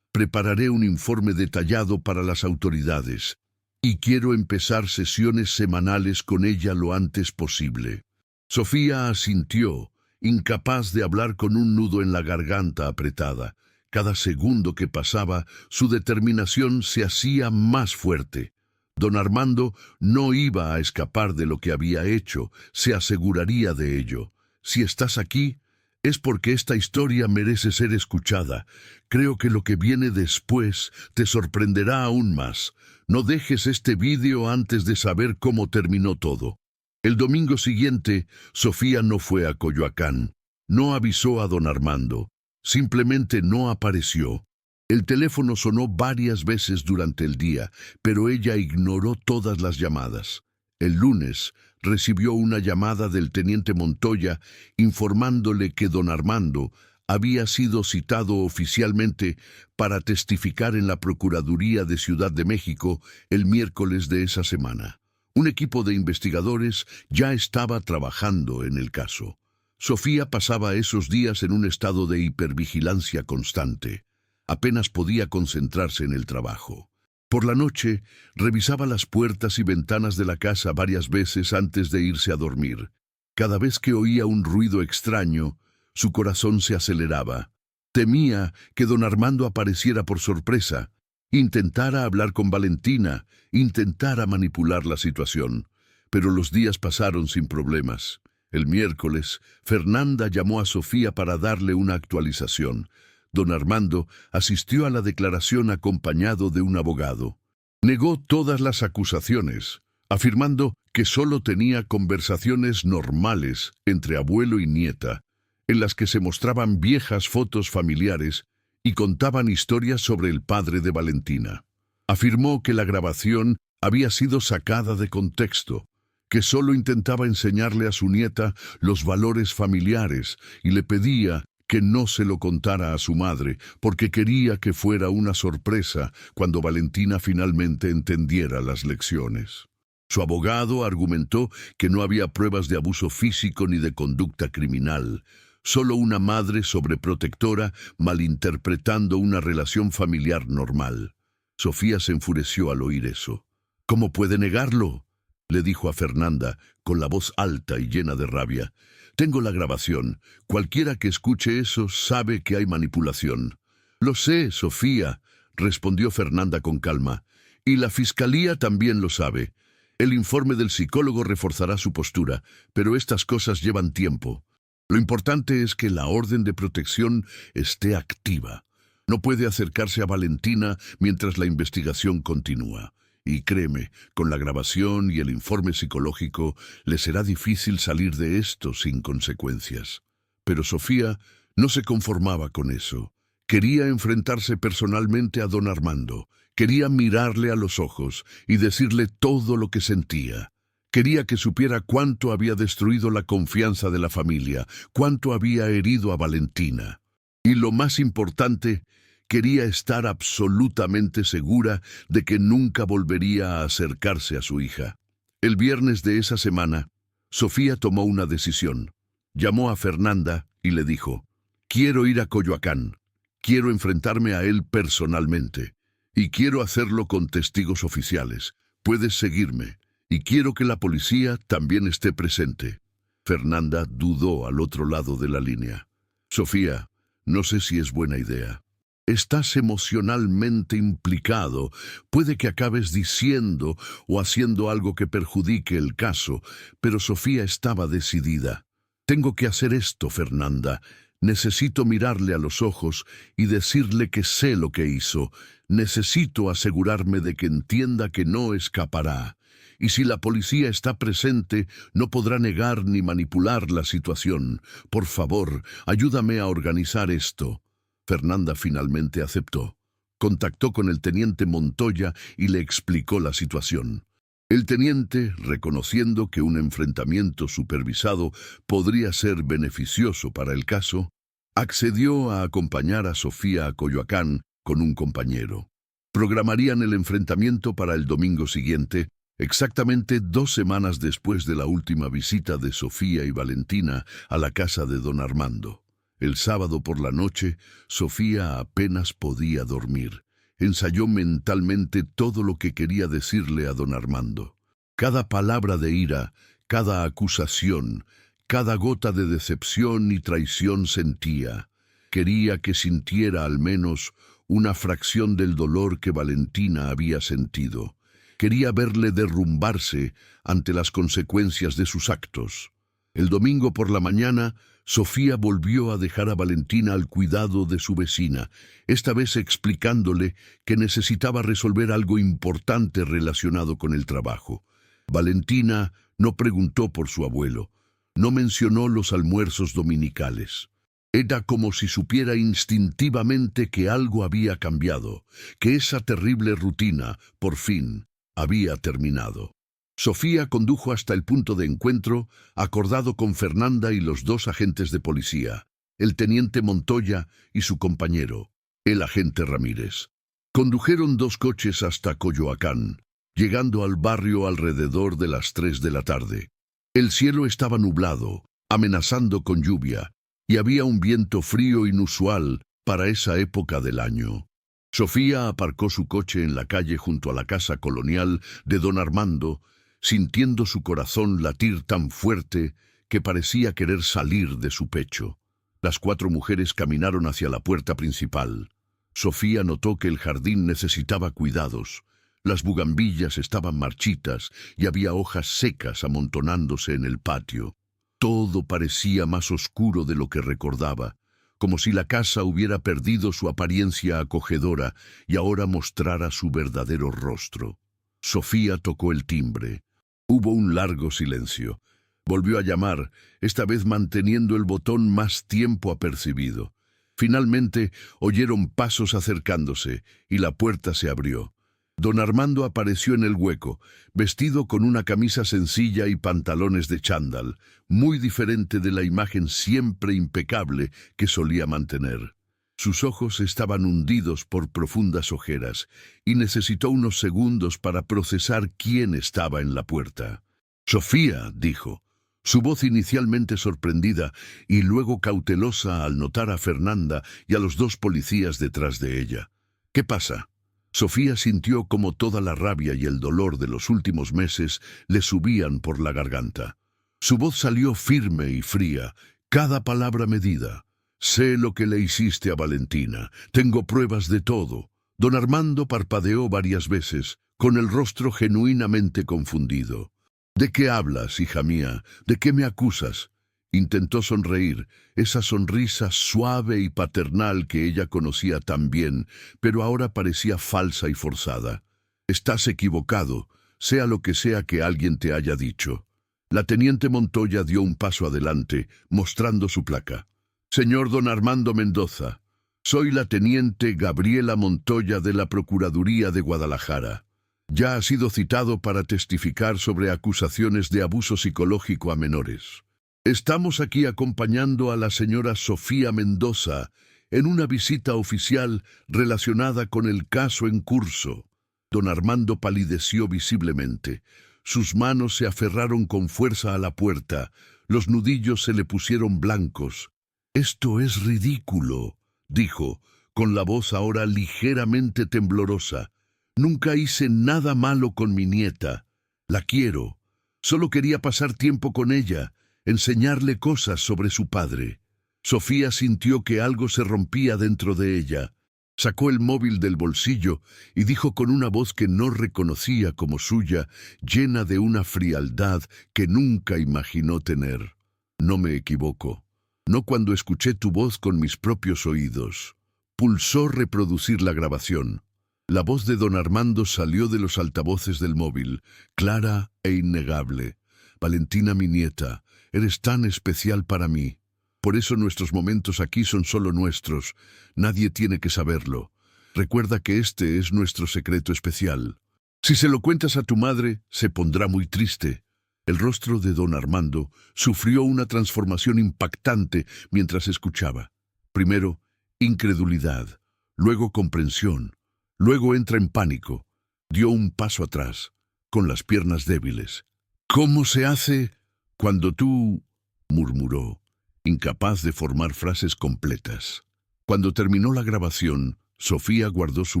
Prepararé un informe detallado para las autoridades y quiero empezar sesiones semanales con ella lo antes posible». Sofía asintió, incapaz de hablar con un nudo en la garganta apretada. Cada segundo que pasaba, su determinación se hacía más fuerte. Don Armando no iba a escapar de lo que había hecho, se aseguraría de ello. «Si estás aquí, Es porque esta historia merece ser escuchada. Creo que lo que viene después te sorprenderá aún más. No dejes este vídeo antes de saber cómo terminó todo. El domingo siguiente, Sofía no fue a Coyoacán. No avisó a don Armando. Simplemente no apareció. El teléfono sonó varias veces durante el día, pero ella ignoró todas las llamadas. El lunes recibió una llamada del teniente Montoya informándole que don Armando había sido citado oficialmente para testificar en la Procuraduría de Ciudad de México el miércoles de esa semana. Un equipo de investigadores ya estaba trabajando en el caso. Sofía pasaba esos días en un estado de hipervigilancia constante. Apenas podía concentrarse en el trabajo. Por la noche, revisaba las puertas y ventanas de la casa varias veces antes de irse a dormir. Cada vez que oía un ruido extraño, su corazón se aceleraba. Temía que don Armando apareciera por sorpresa, intentara hablar con Valentina, intentara manipular la situación. Pero los días pasaron sin problemas. El miércoles, Fernanda llamó a Sofía para darle una actualización. Don Armando asistió a la declaración acompañado de un abogado. Negó todas las acusaciones, afirmando que solo tenía conversaciones normales entre abuelo y nieta, en las que se mostraban viejas fotos familiares y contaban historias sobre el padre de Valentina. Afirmó que la grabación había sido sacada de contexto, que solo intentaba enseñarle a su nieta los valores familiares y le pedía que no se lo contara a su madre, porque quería que fuera una sorpresa cuando Valentina finalmente entendiera las lecciones. Su abogado argumentó que no había pruebas de abuso físico ni de conducta criminal, solo una madre sobreprotectora malinterpretando una relación familiar normal. Sofía se enfureció al oír eso. «¿Cómo puede negarlo?», le dijo a Fernanda, con la voz alta y llena de rabia. «Tengo la grabación. Cualquiera que escuche eso sabe que hay manipulación». «Lo sé, Sofía», respondió Fernanda con calma. «Y la fiscalía también lo sabe. El informe del psicólogo reforzará su postura, pero estas cosas llevan tiempo. Lo importante es que la orden de protección esté activa. No puede acercarse a Valentina mientras la investigación continúa. Y créeme, con la grabación y el informe psicológico, le será difícil salir de esto sin consecuencias». Pero Sofía no se conformaba con eso. Quería enfrentarse personalmente a don Armando. Quería mirarle a los ojos y decirle todo lo que sentía. Quería que supiera cuánto había destruido la confianza de la familia, cuánto había herido a Valentina. Y lo más importante, quería estar absolutamente segura de que nunca volvería a acercarse a su hija. El viernes de esa semana, Sofía tomó una decisión. Llamó a Fernanda y le dijo: «Quiero ir a Coyoacán. Quiero enfrentarme a él personalmente. Y quiero hacerlo con testigos oficiales. Puedes seguirme. Y quiero que la policía también esté presente». Fernanda dudó al otro lado de la línea. «Sofía, no sé si es buena idea. Estás emocionalmente implicado. Puede que acabes diciendo o haciendo algo que perjudique el caso». Pero Sofía estaba decidida. «Tengo que hacer esto, Fernanda. Necesito mirarle a los ojos y decirle que sé lo que hizo. Necesito asegurarme de que entienda que no escapará. Y si la policía está presente, no podrá negar ni manipular la situación. Por favor, ayúdame a organizar esto». Fernanda finalmente aceptó. Contactó con el teniente Montoya y le explicó la situación. El teniente, reconociendo que un enfrentamiento supervisado podría ser beneficioso para el caso, accedió a acompañar a Sofía a Coyoacán con un compañero. Programarían el enfrentamiento para el domingo siguiente, exactamente 2 semanas después de la última visita de Sofía y Valentina a la casa de don Armando. El sábado por la noche, Sofía apenas podía dormir. Ensayó mentalmente todo lo que quería decirle a don Armando. Cada palabra de ira, cada acusación, cada gota de decepción y traición sentía. Quería que sintiera al menos una fracción del dolor que Valentina había sentido. Quería verle derrumbarse ante las consecuencias de sus actos. El domingo por la mañana, Sofía volvió a dejar a Valentina al cuidado de su vecina, esta vez explicándole que necesitaba resolver algo importante relacionado con el trabajo. Valentina no preguntó por su abuelo, no mencionó los almuerzos dominicales. Era como si supiera instintivamente que algo había cambiado, que esa terrible rutina, por fin, había terminado. Sofía condujo hasta el punto de encuentro, acordado con Fernanda y los dos agentes de policía, el teniente Montoya y su compañero, el agente Ramírez. Condujeron 2 coches hasta Coyoacán, llegando al barrio alrededor de las 3 de la tarde. El cielo estaba nublado, amenazando con lluvia, y había un viento frío inusual para esa época del año. Sofía aparcó su coche en la calle junto a la casa colonial de don Armando, sintiendo su corazón latir tan fuerte que parecía querer salir de su pecho. Las 4 mujeres caminaron hacia la puerta principal. Sofía notó que el jardín necesitaba cuidados. Las bugambillas estaban marchitas y había hojas secas amontonándose en el patio. Todo parecía más oscuro de lo que recordaba, como si la casa hubiera perdido su apariencia acogedora y ahora mostrara su verdadero rostro. Sofía tocó el timbre. Hubo un largo silencio. Volvió a llamar, esta vez manteniendo el botón más tiempo apercibido. Finalmente oyeron pasos acercándose y la puerta se abrió. Don Armando apareció en el hueco, vestido con una camisa sencilla y pantalones de chándal, muy diferente de la imagen siempre impecable que solía mantener. Sus ojos estaban hundidos por profundas ojeras y necesitó unos segundos para procesar quién estaba en la puerta. «Sofía», dijo, su voz inicialmente sorprendida y luego cautelosa al notar a Fernanda y a los 2 policías detrás de ella. «¿Qué pasa?» Sofía sintió como toda la rabia y el dolor de los últimos meses le subían por la garganta. Su voz salió firme y fría, cada palabra medida. «Sé lo que le hiciste a Valentina. Tengo pruebas de todo». Don Armando parpadeó varias veces, con el rostro genuinamente confundido. «¿De qué hablas, hija mía? ¿De qué me acusas?» Intentó sonreír, esa sonrisa suave y paternal que ella conocía tan bien, pero ahora parecía falsa y forzada. «Estás equivocado, sea lo que sea que alguien te haya dicho». La teniente Montoya dio un paso adelante, mostrando su placa. «Señor don Armando Mendoza, soy la teniente Gabriela Montoya de la Procuraduría de Guadalajara. Ya ha sido citado para testificar sobre acusaciones de abuso psicológico a menores. Estamos aquí acompañando a la señora Sofía Mendoza en una visita oficial relacionada con el caso en curso». Don Armando palideció visiblemente. Sus manos se aferraron con fuerza a la puerta, los nudillos se le pusieron blancos. «Esto es ridículo», dijo, con la voz ahora ligeramente temblorosa. «Nunca hice nada malo con mi nieta. La quiero. Solo quería pasar tiempo con ella, enseñarle cosas sobre su padre». Sofía sintió que algo se rompía dentro de ella. Sacó el móvil del bolsillo y dijo con una voz que no reconocía como suya, llena de una frialdad que nunca imaginó tener. «No me equivoco. No cuando escuché tu voz con mis propios oídos». Pulsó reproducir la grabación. La voz de don Armando salió de los altavoces del móvil, clara e innegable. «Valentina, mi nieta, eres tan especial para mí. Por eso nuestros momentos aquí son solo nuestros. Nadie tiene que saberlo. Recuerda que este es nuestro secreto especial. Si se lo cuentas a tu madre, se pondrá muy triste». El rostro de don Armando sufrió una transformación impactante mientras escuchaba. Primero, incredulidad, luego comprensión, luego entra en pánico. Dio un paso atrás, con las piernas débiles. «¿Cómo se hace cuando tú...?» murmuró, incapaz de formar frases completas. Cuando terminó la grabación, Sofía guardó su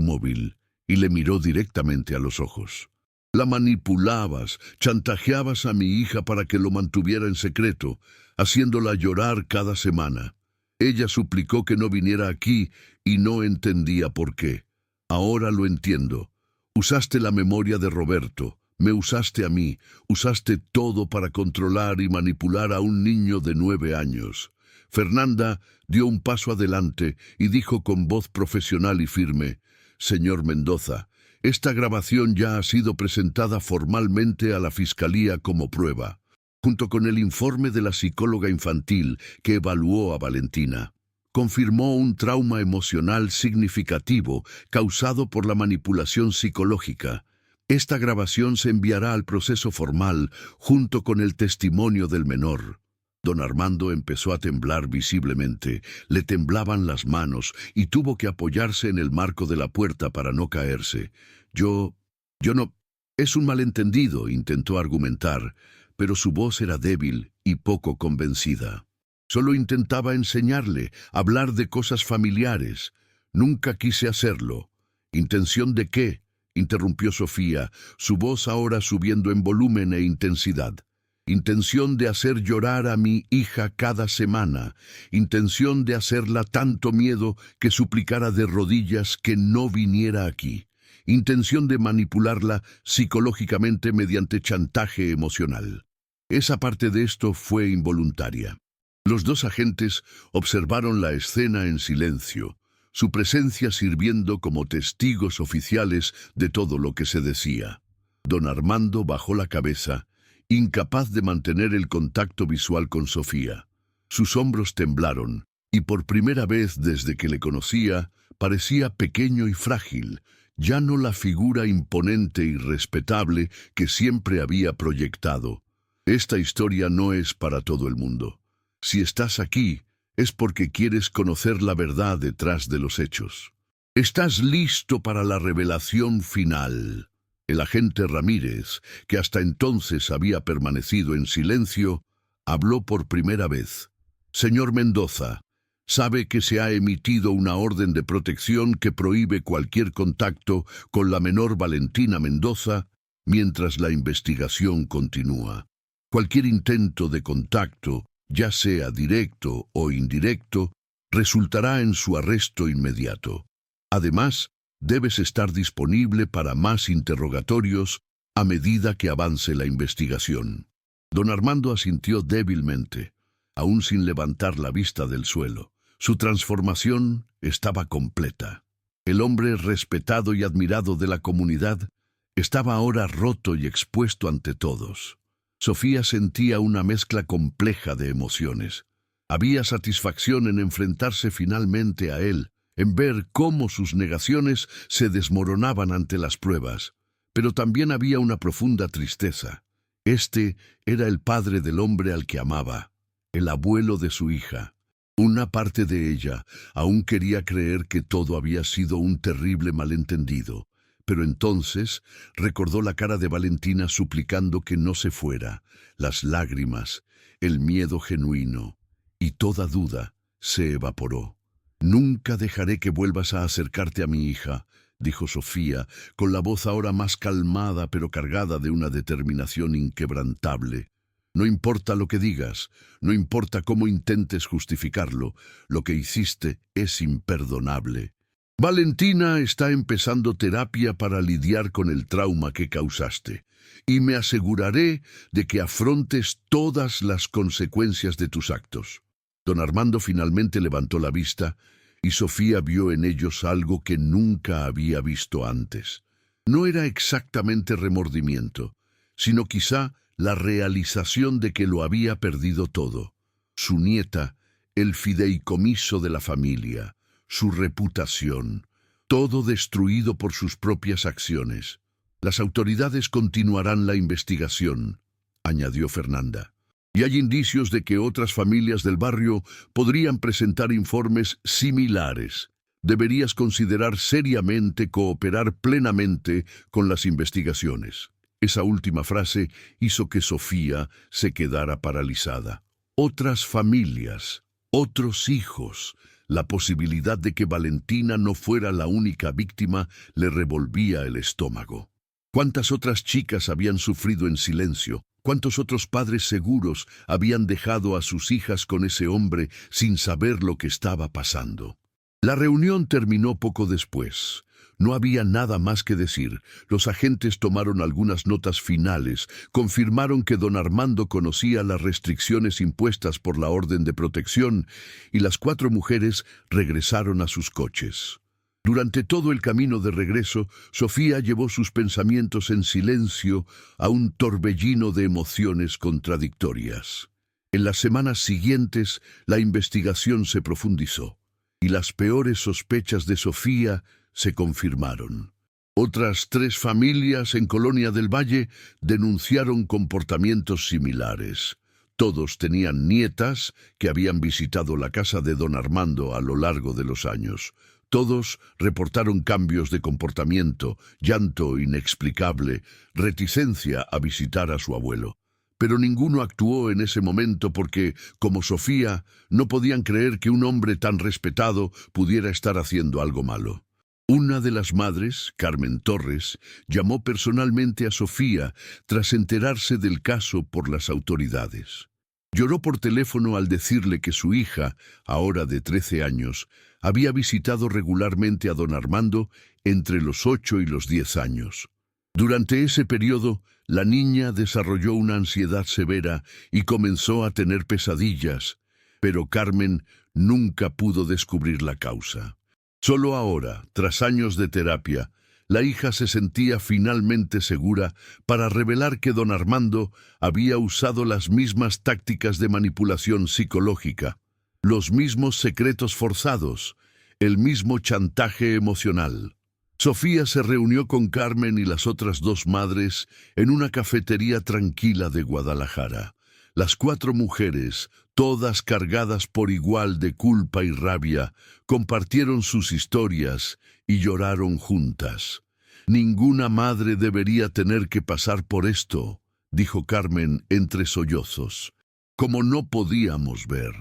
móvil y le miró directamente a los ojos. «La manipulabas, chantajeabas a mi hija para que lo mantuviera en secreto, haciéndola llorar cada semana. Ella suplicó que no viniera aquí y no entendía por qué. Ahora lo entiendo. Usaste la memoria de Roberto, me usaste a mí, usaste todo para controlar y manipular a un niño de 9 años. Fernanda dio un paso adelante y dijo con voz profesional y firme: «Señor Mendoza, esta grabación ya ha sido presentada formalmente a la Fiscalía como prueba, junto con el informe de la psicóloga infantil que evaluó a Valentina. Confirmó un trauma emocional significativo causado por la manipulación psicológica. Esta grabación se enviará al proceso formal junto con el testimonio del menor». Don Armando empezó a temblar visiblemente, le temblaban las manos y tuvo que apoyarse en el marco de la puerta para no caerse. Yo no... Es un malentendido, intentó argumentar, pero su voz era débil y poco convencida. Solo intentaba enseñarle, hablar de cosas familiares. Nunca quise hacerlo. ¿Intención de qué?, interrumpió Sofía, su voz ahora subiendo en volumen e intensidad. Intención de hacer llorar a mi hija cada semana, intención de hacerla tanto miedo que suplicara de rodillas que no viniera aquí, intención de manipularla psicológicamente mediante chantaje emocional. Esa parte de esto fue involuntaria. Los dos agentes observaron la escena en silencio, su presencia sirviendo como testigos oficiales de todo lo que se decía. Don Armando bajó la cabeza, incapaz de mantener el contacto visual con Sofía. Sus hombros temblaron, y por primera vez desde que le conocía, parecía pequeño y frágil, ya no la figura imponente y respetable que siempre había proyectado. Esta historia no es para todo el mundo. Si estás aquí, es porque quieres conocer la verdad detrás de los hechos. ¿Estás listo para la revelación final? El agente Ramírez, que hasta entonces había permanecido en silencio, habló por primera vez. «Señor Mendoza, sabe que se ha emitido una orden de protección que prohíbe cualquier contacto con la menor Valentina Mendoza mientras la investigación continúa. Cualquier intento de contacto, ya sea directo o indirecto, resultará en su arresto inmediato. Además, debes estar disponible para más interrogatorios a medida que avance la investigación». Don Armando asintió débilmente, aún sin levantar la vista del suelo. Su transformación estaba completa. El hombre respetado y admirado de la comunidad estaba ahora roto y expuesto ante todos. Sofía sentía una mezcla compleja de emociones. Había satisfacción en enfrentarse finalmente a él, en ver cómo sus negaciones se desmoronaban ante las pruebas, pero también había una profunda tristeza. Este era el padre del hombre al que amaba, el abuelo de su hija. Una parte de ella aún quería creer que todo había sido un terrible malentendido, pero entonces recordó la cara de Valentina suplicando que no se fuera, las lágrimas, el miedo genuino, y toda duda se evaporó. «Nunca dejaré que vuelvas a acercarte a mi hija», dijo Sofía, con la voz ahora más calmada pero cargada de una determinación inquebrantable. «No importa lo que digas, no importa cómo intentes justificarlo, lo que hiciste es imperdonable. Valentina está empezando terapia para lidiar con el trauma que causaste, y me aseguraré de que afrontes todas las consecuencias de tus actos». Don Armando finalmente levantó la vista y Sofía vio en ellos algo que nunca había visto antes. No era exactamente remordimiento, sino quizá la realización de que lo había perdido todo. Su nieta, el fideicomiso de la familia, su reputación, todo destruido por sus propias acciones. «Las autoridades continuarán la investigación», añadió Fernanda. «Y hay indicios de que otras familias del barrio podrían presentar informes similares. Deberías considerar seriamente cooperar plenamente con las investigaciones». Esa última frase hizo que Sofía se quedara paralizada. Otras familias, otros hijos, la posibilidad de que Valentina no fuera la única víctima le revolvía el estómago. ¿Cuántas otras chicas habían sufrido en silencio? ¿Cuántos otros padres seguros habían dejado a sus hijas con ese hombre sin saber lo que estaba pasando? La reunión terminó poco después. No había nada más que decir. Los agentes tomaron algunas notas finales, confirmaron que don Armando conocía las restricciones impuestas por la orden de protección y las 4 mujeres regresaron a sus coches. Durante todo el camino de regreso, Sofía llevó sus pensamientos en silencio a un torbellino de emociones contradictorias. En las semanas siguientes, la investigación se profundizó y las peores sospechas de Sofía se confirmaron. Otras 3 familias en Colonia del Valle denunciaron comportamientos similares. Todos tenían nietas que habían visitado la casa de don Armando a lo largo de los años. Todos reportaron cambios de comportamiento, llanto inexplicable, reticencia a visitar a su abuelo. Pero ninguno actuó en ese momento porque, como Sofía, no podían creer que un hombre tan respetado pudiera estar haciendo algo malo. Una de las madres, Carmen Torres, llamó personalmente a Sofía tras enterarse del caso por las autoridades. Lloró por teléfono al decirle que su hija, ahora de 13 años, había visitado regularmente a don Armando entre los 8 y los 10 años. Durante ese periodo, la niña desarrolló una ansiedad severa y comenzó a tener pesadillas, pero Carmen nunca pudo descubrir la causa. Solo ahora, tras años de terapia, la hija se sentía finalmente segura para revelar que don Armando había usado las mismas tácticas de manipulación psicológica, los mismos secretos forzados, el mismo chantaje emocional. Sofía se reunió con Carmen y las otras 2 madres en una cafetería tranquila de Guadalajara. Las 4 mujeres, todas cargadas por igual de culpa y rabia, compartieron sus historias y lloraron juntas. «Ninguna madre debería tener que pasar por esto», dijo Carmen entre sollozos. «Como no podíamos ver,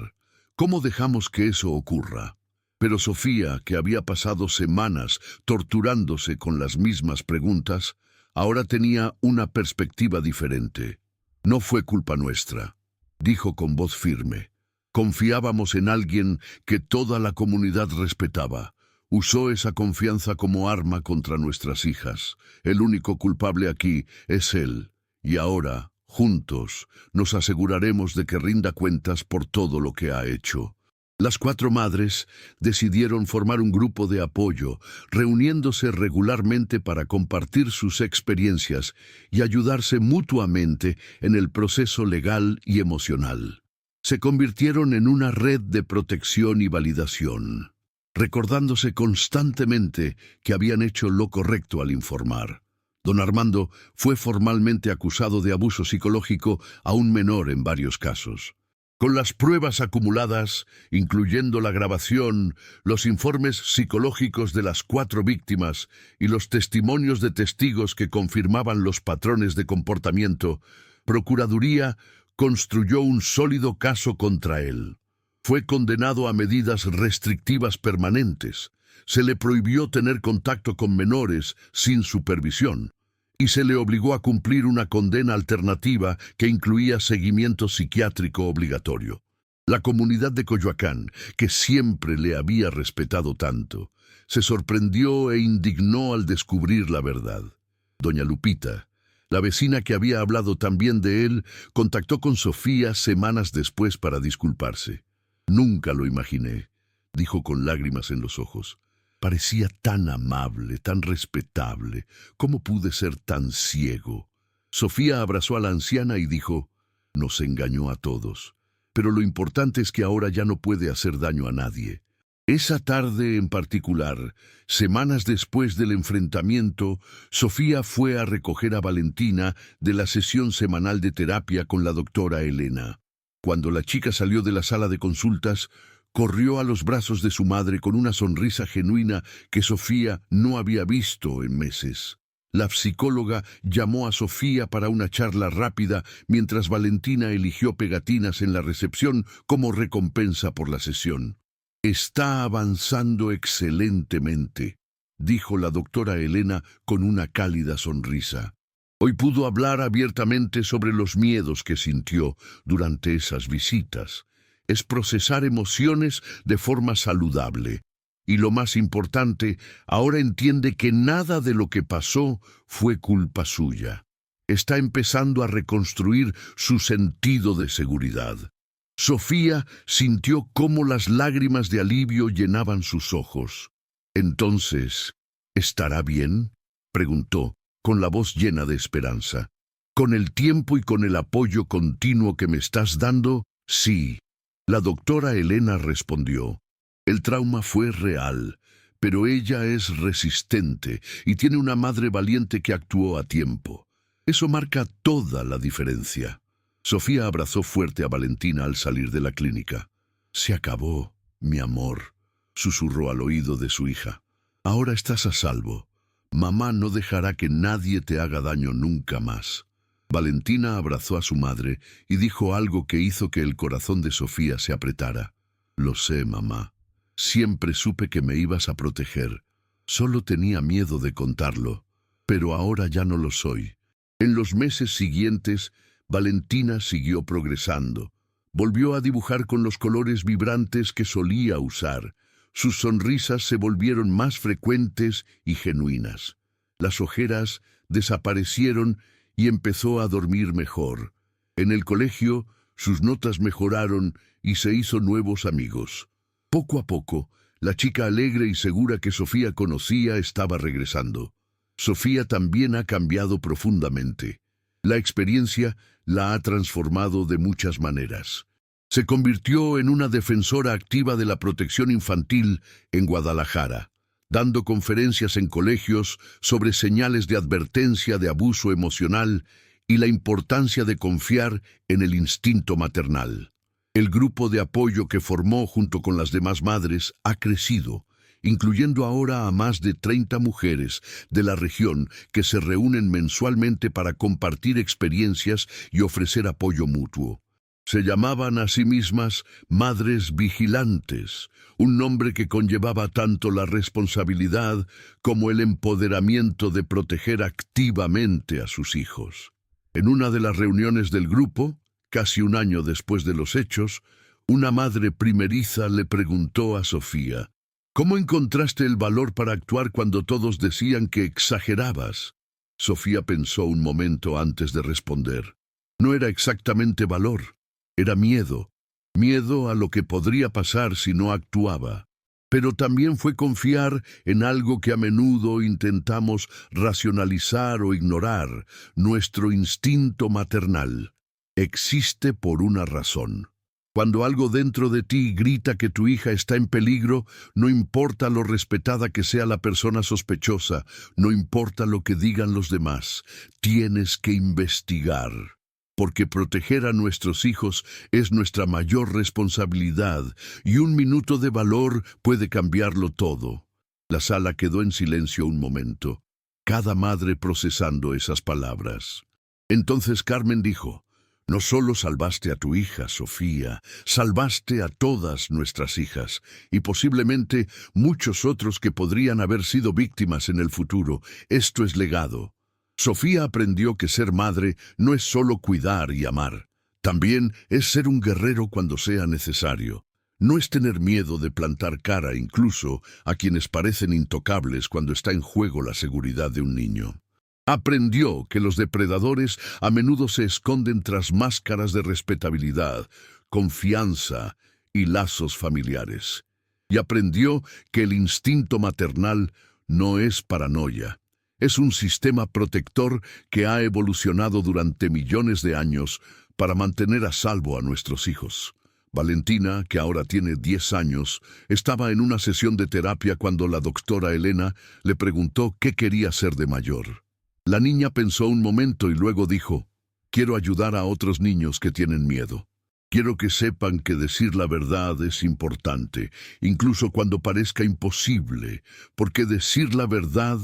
¿cómo dejamos que eso ocurra?». Pero Sofía, que había pasado semanas torturándose con las mismas preguntas, ahora tenía una perspectiva diferente. «No fue culpa nuestra», dijo con voz firme. «Confiábamos en alguien que toda la comunidad respetaba. Usó esa confianza como arma contra nuestras hijas. El único culpable aquí es él. Y ahora, juntos, nos aseguraremos de que rinda cuentas por todo lo que ha hecho». Las 4 madres decidieron formar un grupo de apoyo, reuniéndose regularmente para compartir sus experiencias y ayudarse mutuamente en el proceso legal y emocional. Se convirtieron en una red de protección y validación, recordándose constantemente que habían hecho lo correcto al informar. Don Armando fue formalmente acusado de abuso psicológico a un menor en varios casos. Con las pruebas acumuladas, incluyendo la grabación, los informes psicológicos de las 4 víctimas y los testimonios de testigos que confirmaban los patrones de comportamiento, Procuraduría construyó un sólido caso contra él. Fue condenado a medidas restrictivas permanentes, se le prohibió tener contacto con menores sin supervisión, y se le obligó a cumplir una condena alternativa que incluía seguimiento psiquiátrico obligatorio. La comunidad de Coyoacán, que siempre le había respetado tanto, se sorprendió e indignó al descubrir la verdad. Doña Lupita, la vecina que había hablado también de él, contactó con Sofía semanas después para disculparse. «Nunca lo imaginé», dijo con lágrimas en los ojos. «Parecía tan amable, tan respetable. ¿Cómo pude ser tan ciego?». Sofía abrazó a la anciana y dijo: «Nos engañó a todos, pero lo importante es que ahora ya no puede hacer daño a nadie». Esa tarde en particular, semanas después del enfrentamiento, Sofía fue a recoger a Valentina de la sesión semanal de terapia con la doctora Elena. Cuando la chica salió de la sala de consultas, corrió a los brazos de su madre con una sonrisa genuina que Sofía no había visto en meses. La psicóloga llamó a Sofía para una charla rápida mientras Valentina eligió pegatinas en la recepción como recompensa por la sesión. «Está avanzando excelentemente», dijo la doctora Elena con una cálida sonrisa. Hoy pudo hablar abiertamente sobre los miedos que sintió durante esas visitas. Es procesar emociones de forma saludable. Y lo más importante, ahora entiende que nada de lo que pasó fue culpa suya. Está empezando a reconstruir su sentido de seguridad. Sofía sintió cómo las lágrimas de alivio llenaban sus ojos. Entonces, ¿estará bien?, preguntó, con la voz llena de esperanza. Con el tiempo y con el apoyo continuo que me estás dando, sí. La doctora Elena respondió. El trauma fue real, pero ella es resistente y tiene una madre valiente que actuó a tiempo. Eso marca toda la diferencia. Sofía abrazó fuerte a Valentina al salir de la clínica. Se acabó, mi amor, susurró al oído de su hija. Ahora estás a salvo. Mamá no dejará que nadie te haga daño nunca más. Valentina abrazó a su madre y dijo algo que hizo que el corazón de Sofía se apretara. Lo sé, mamá. Siempre supe que me ibas a proteger. Solo tenía miedo de contarlo, pero ahora ya no lo soy. En los meses siguientes, Valentina siguió progresando. Volvió a dibujar con los colores vibrantes que solía usar. Sus sonrisas se volvieron más frecuentes y genuinas. Las ojeras desaparecieron y empezó a dormir mejor. En el colegio, sus notas mejoraron y se hizo nuevos amigos. Poco a poco, la chica alegre y segura que Sofía conocía estaba regresando. Sofía también ha cambiado profundamente. La experiencia la ha transformado de muchas maneras. Se convirtió en una defensora activa de la protección infantil en Guadalajara, dando conferencias en colegios sobre señales de advertencia de abuso emocional y la importancia de confiar en el instinto maternal. El grupo de apoyo que formó junto con las demás madres ha crecido, incluyendo ahora a más de 30 mujeres de la región que se reúnen mensualmente para compartir experiencias y ofrecer apoyo mutuo. Se llamaban a sí mismas Madres Vigilantes, un nombre que conllevaba tanto la responsabilidad como el empoderamiento de proteger activamente a sus hijos. En una de las reuniones del grupo, casi un año después de los hechos, una madre primeriza le preguntó a Sofía, ¿cómo encontraste el valor para actuar cuando todos decían que exagerabas? Sofía pensó un momento antes de responder. No era exactamente valor, era miedo. Miedo a lo que podría pasar si no actuaba. Pero también fue confiar en algo que a menudo intentamos racionalizar o ignorar, nuestro instinto maternal. Existe por una razón. Cuando algo dentro de ti grita que tu hija está en peligro, no importa lo respetada que sea la persona sospechosa, no importa lo que digan los demás, tienes que investigar. Porque proteger a nuestros hijos es nuestra mayor responsabilidad y un minuto de valor puede cambiarlo todo. La sala quedó en silencio un momento, cada madre procesando esas palabras. Entonces Carmen dijo, no solo salvaste a tu hija, Sofía, salvaste a todas nuestras hijas y posiblemente muchos otros que podrían haber sido víctimas en el futuro. Esto es legado. Sofía aprendió que ser madre no es solo cuidar y amar. También es ser un guerrero cuando sea necesario. No es tener miedo de plantar cara incluso a quienes parecen intocables cuando está en juego la seguridad de un niño. Aprendió que los depredadores a menudo se esconden tras máscaras de respetabilidad, confianza y lazos familiares. Y aprendió que el instinto maternal no es paranoia. Es un sistema protector que ha evolucionado durante millones de años para mantener a salvo a nuestros hijos. Valentina, que ahora tiene 10 años, estaba en una sesión de terapia cuando la doctora Elena le preguntó qué quería ser de mayor. La niña pensó un momento y luego dijo, quiero ayudar a otros niños que tienen miedo. Quiero que sepan que decir la verdad es importante, incluso cuando parezca imposible, porque decir la verdad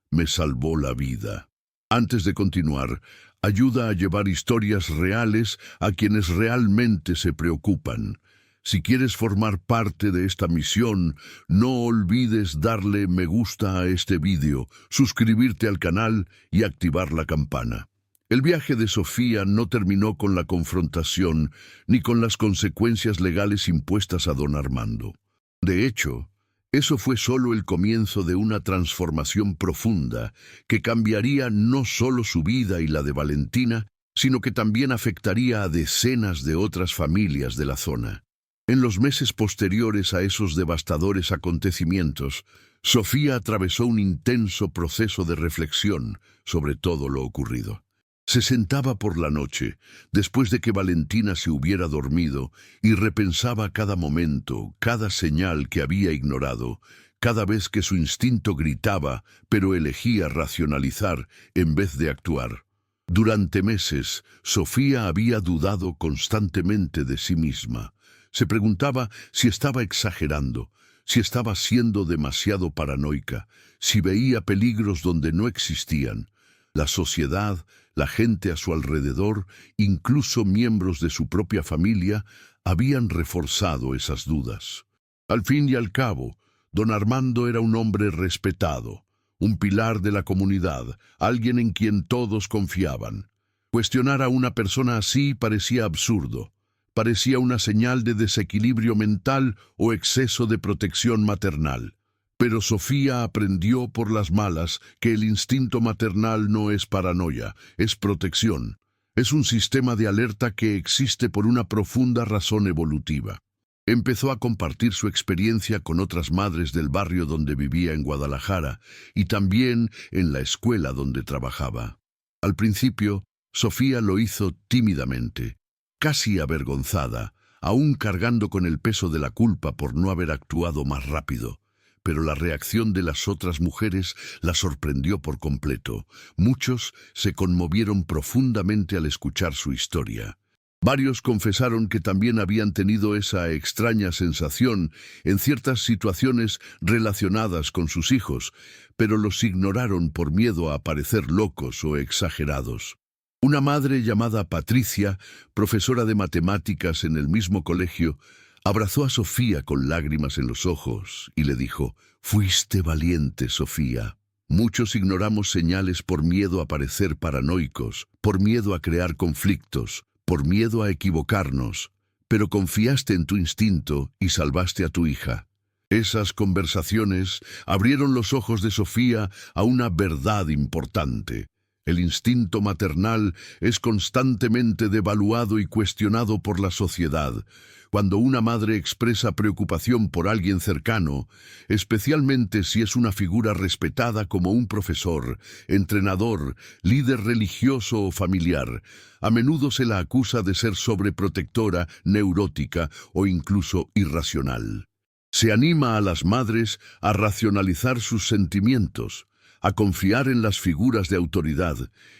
me salvó la vida. Antes de continuar, ayuda a llevar historias reales a quienes realmente se preocupan. Si quieres formar parte de esta misión, no olvides darle me gusta a este vídeo, suscribirte al canal y activar la campana. El viaje de Sofía no terminó con la confrontación ni con las consecuencias legales impuestas a don Armando. De hecho, Eso fue solo el comienzo de una transformación profunda que cambiaría no solo su vida y la de Valentina, sino que también afectaría a decenas de otras familias de la zona. En los meses posteriores a esos devastadores acontecimientos, Sofía atravesó un intenso proceso de reflexión sobre todo lo ocurrido. Se sentaba por la noche, después de que Valentina se hubiera dormido, y repensaba cada momento, cada señal que había ignorado, cada vez que su instinto gritaba, pero elegía racionalizar en vez de actuar. Durante meses, Sofía había dudado constantemente de sí misma. Se preguntaba si estaba exagerando, si estaba siendo demasiado paranoica, si veía peligros donde no existían. La sociedad, la gente a su alrededor, incluso miembros de su propia familia, habían reforzado esas dudas. Al fin y al cabo, don Armando era un hombre respetado, un pilar de la comunidad, alguien en quien todos confiaban. Cuestionar a una persona así parecía absurdo. Parecía una señal de desequilibrio mental o exceso de protección maternal. Pero Sofía aprendió por las malas que el instinto maternal no es paranoia, es protección. Es un sistema de alerta que existe por una profunda razón evolutiva. Empezó a compartir su experiencia con otras madres del barrio donde vivía en Guadalajara y también en la escuela donde trabajaba. Al principio, Sofía lo hizo tímidamente, casi avergonzada, aún cargando con el peso de la culpa por no haber actuado más rápido. Pero la reacción de las otras mujeres la sorprendió por completo. Muchos se conmovieron profundamente al escuchar su historia. Varios confesaron que también habían tenido esa extraña sensación en ciertas situaciones relacionadas con sus hijos, pero los ignoraron por miedo a parecer locos o exagerados. Una madre llamada Patricia, profesora de matemáticas en el mismo colegio, abrazó a Sofía con lágrimas en los ojos y le dijo: «Fuiste valiente, Sofía». Muchos ignoramos señales por miedo a parecer paranoicos, por miedo a crear conflictos, por miedo a equivocarnos, pero confiaste en tu instinto y salvaste a tu hija. Esas conversaciones abrieron los ojos de Sofía a una verdad importante. El instinto maternal es constantemente devaluado y cuestionado por la sociedad. Cuando una madre expresa preocupación por alguien cercano, especialmente si es una figura respetada como un profesor, entrenador, líder religioso o familiar, a menudo se la acusa de ser sobreprotectora, neurótica o incluso irracional. Se anima a las madres a racionalizar sus sentimientos, a confiar en las figuras de autoridad,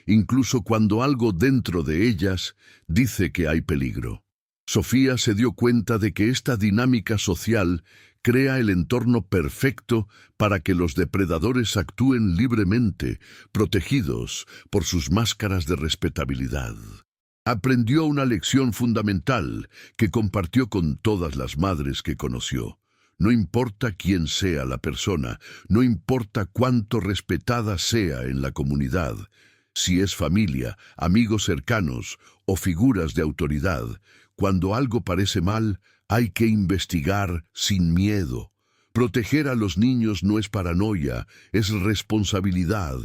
incluso cuando algo dentro de ellas dice que hay peligro. Sofía se dio cuenta de que esta dinámica social crea el entorno perfecto para que los depredadores actúen libremente, protegidos por sus máscaras de respetabilidad. Aprendió una lección fundamental que compartió con todas las madres que conoció. No importa quién sea la persona, no importa cuánto respetada sea en la comunidad, si es familia, amigos cercanos o figuras de autoridad, cuando algo parece mal, hay que investigar sin miedo. Proteger a los niños no es paranoia, es responsabilidad.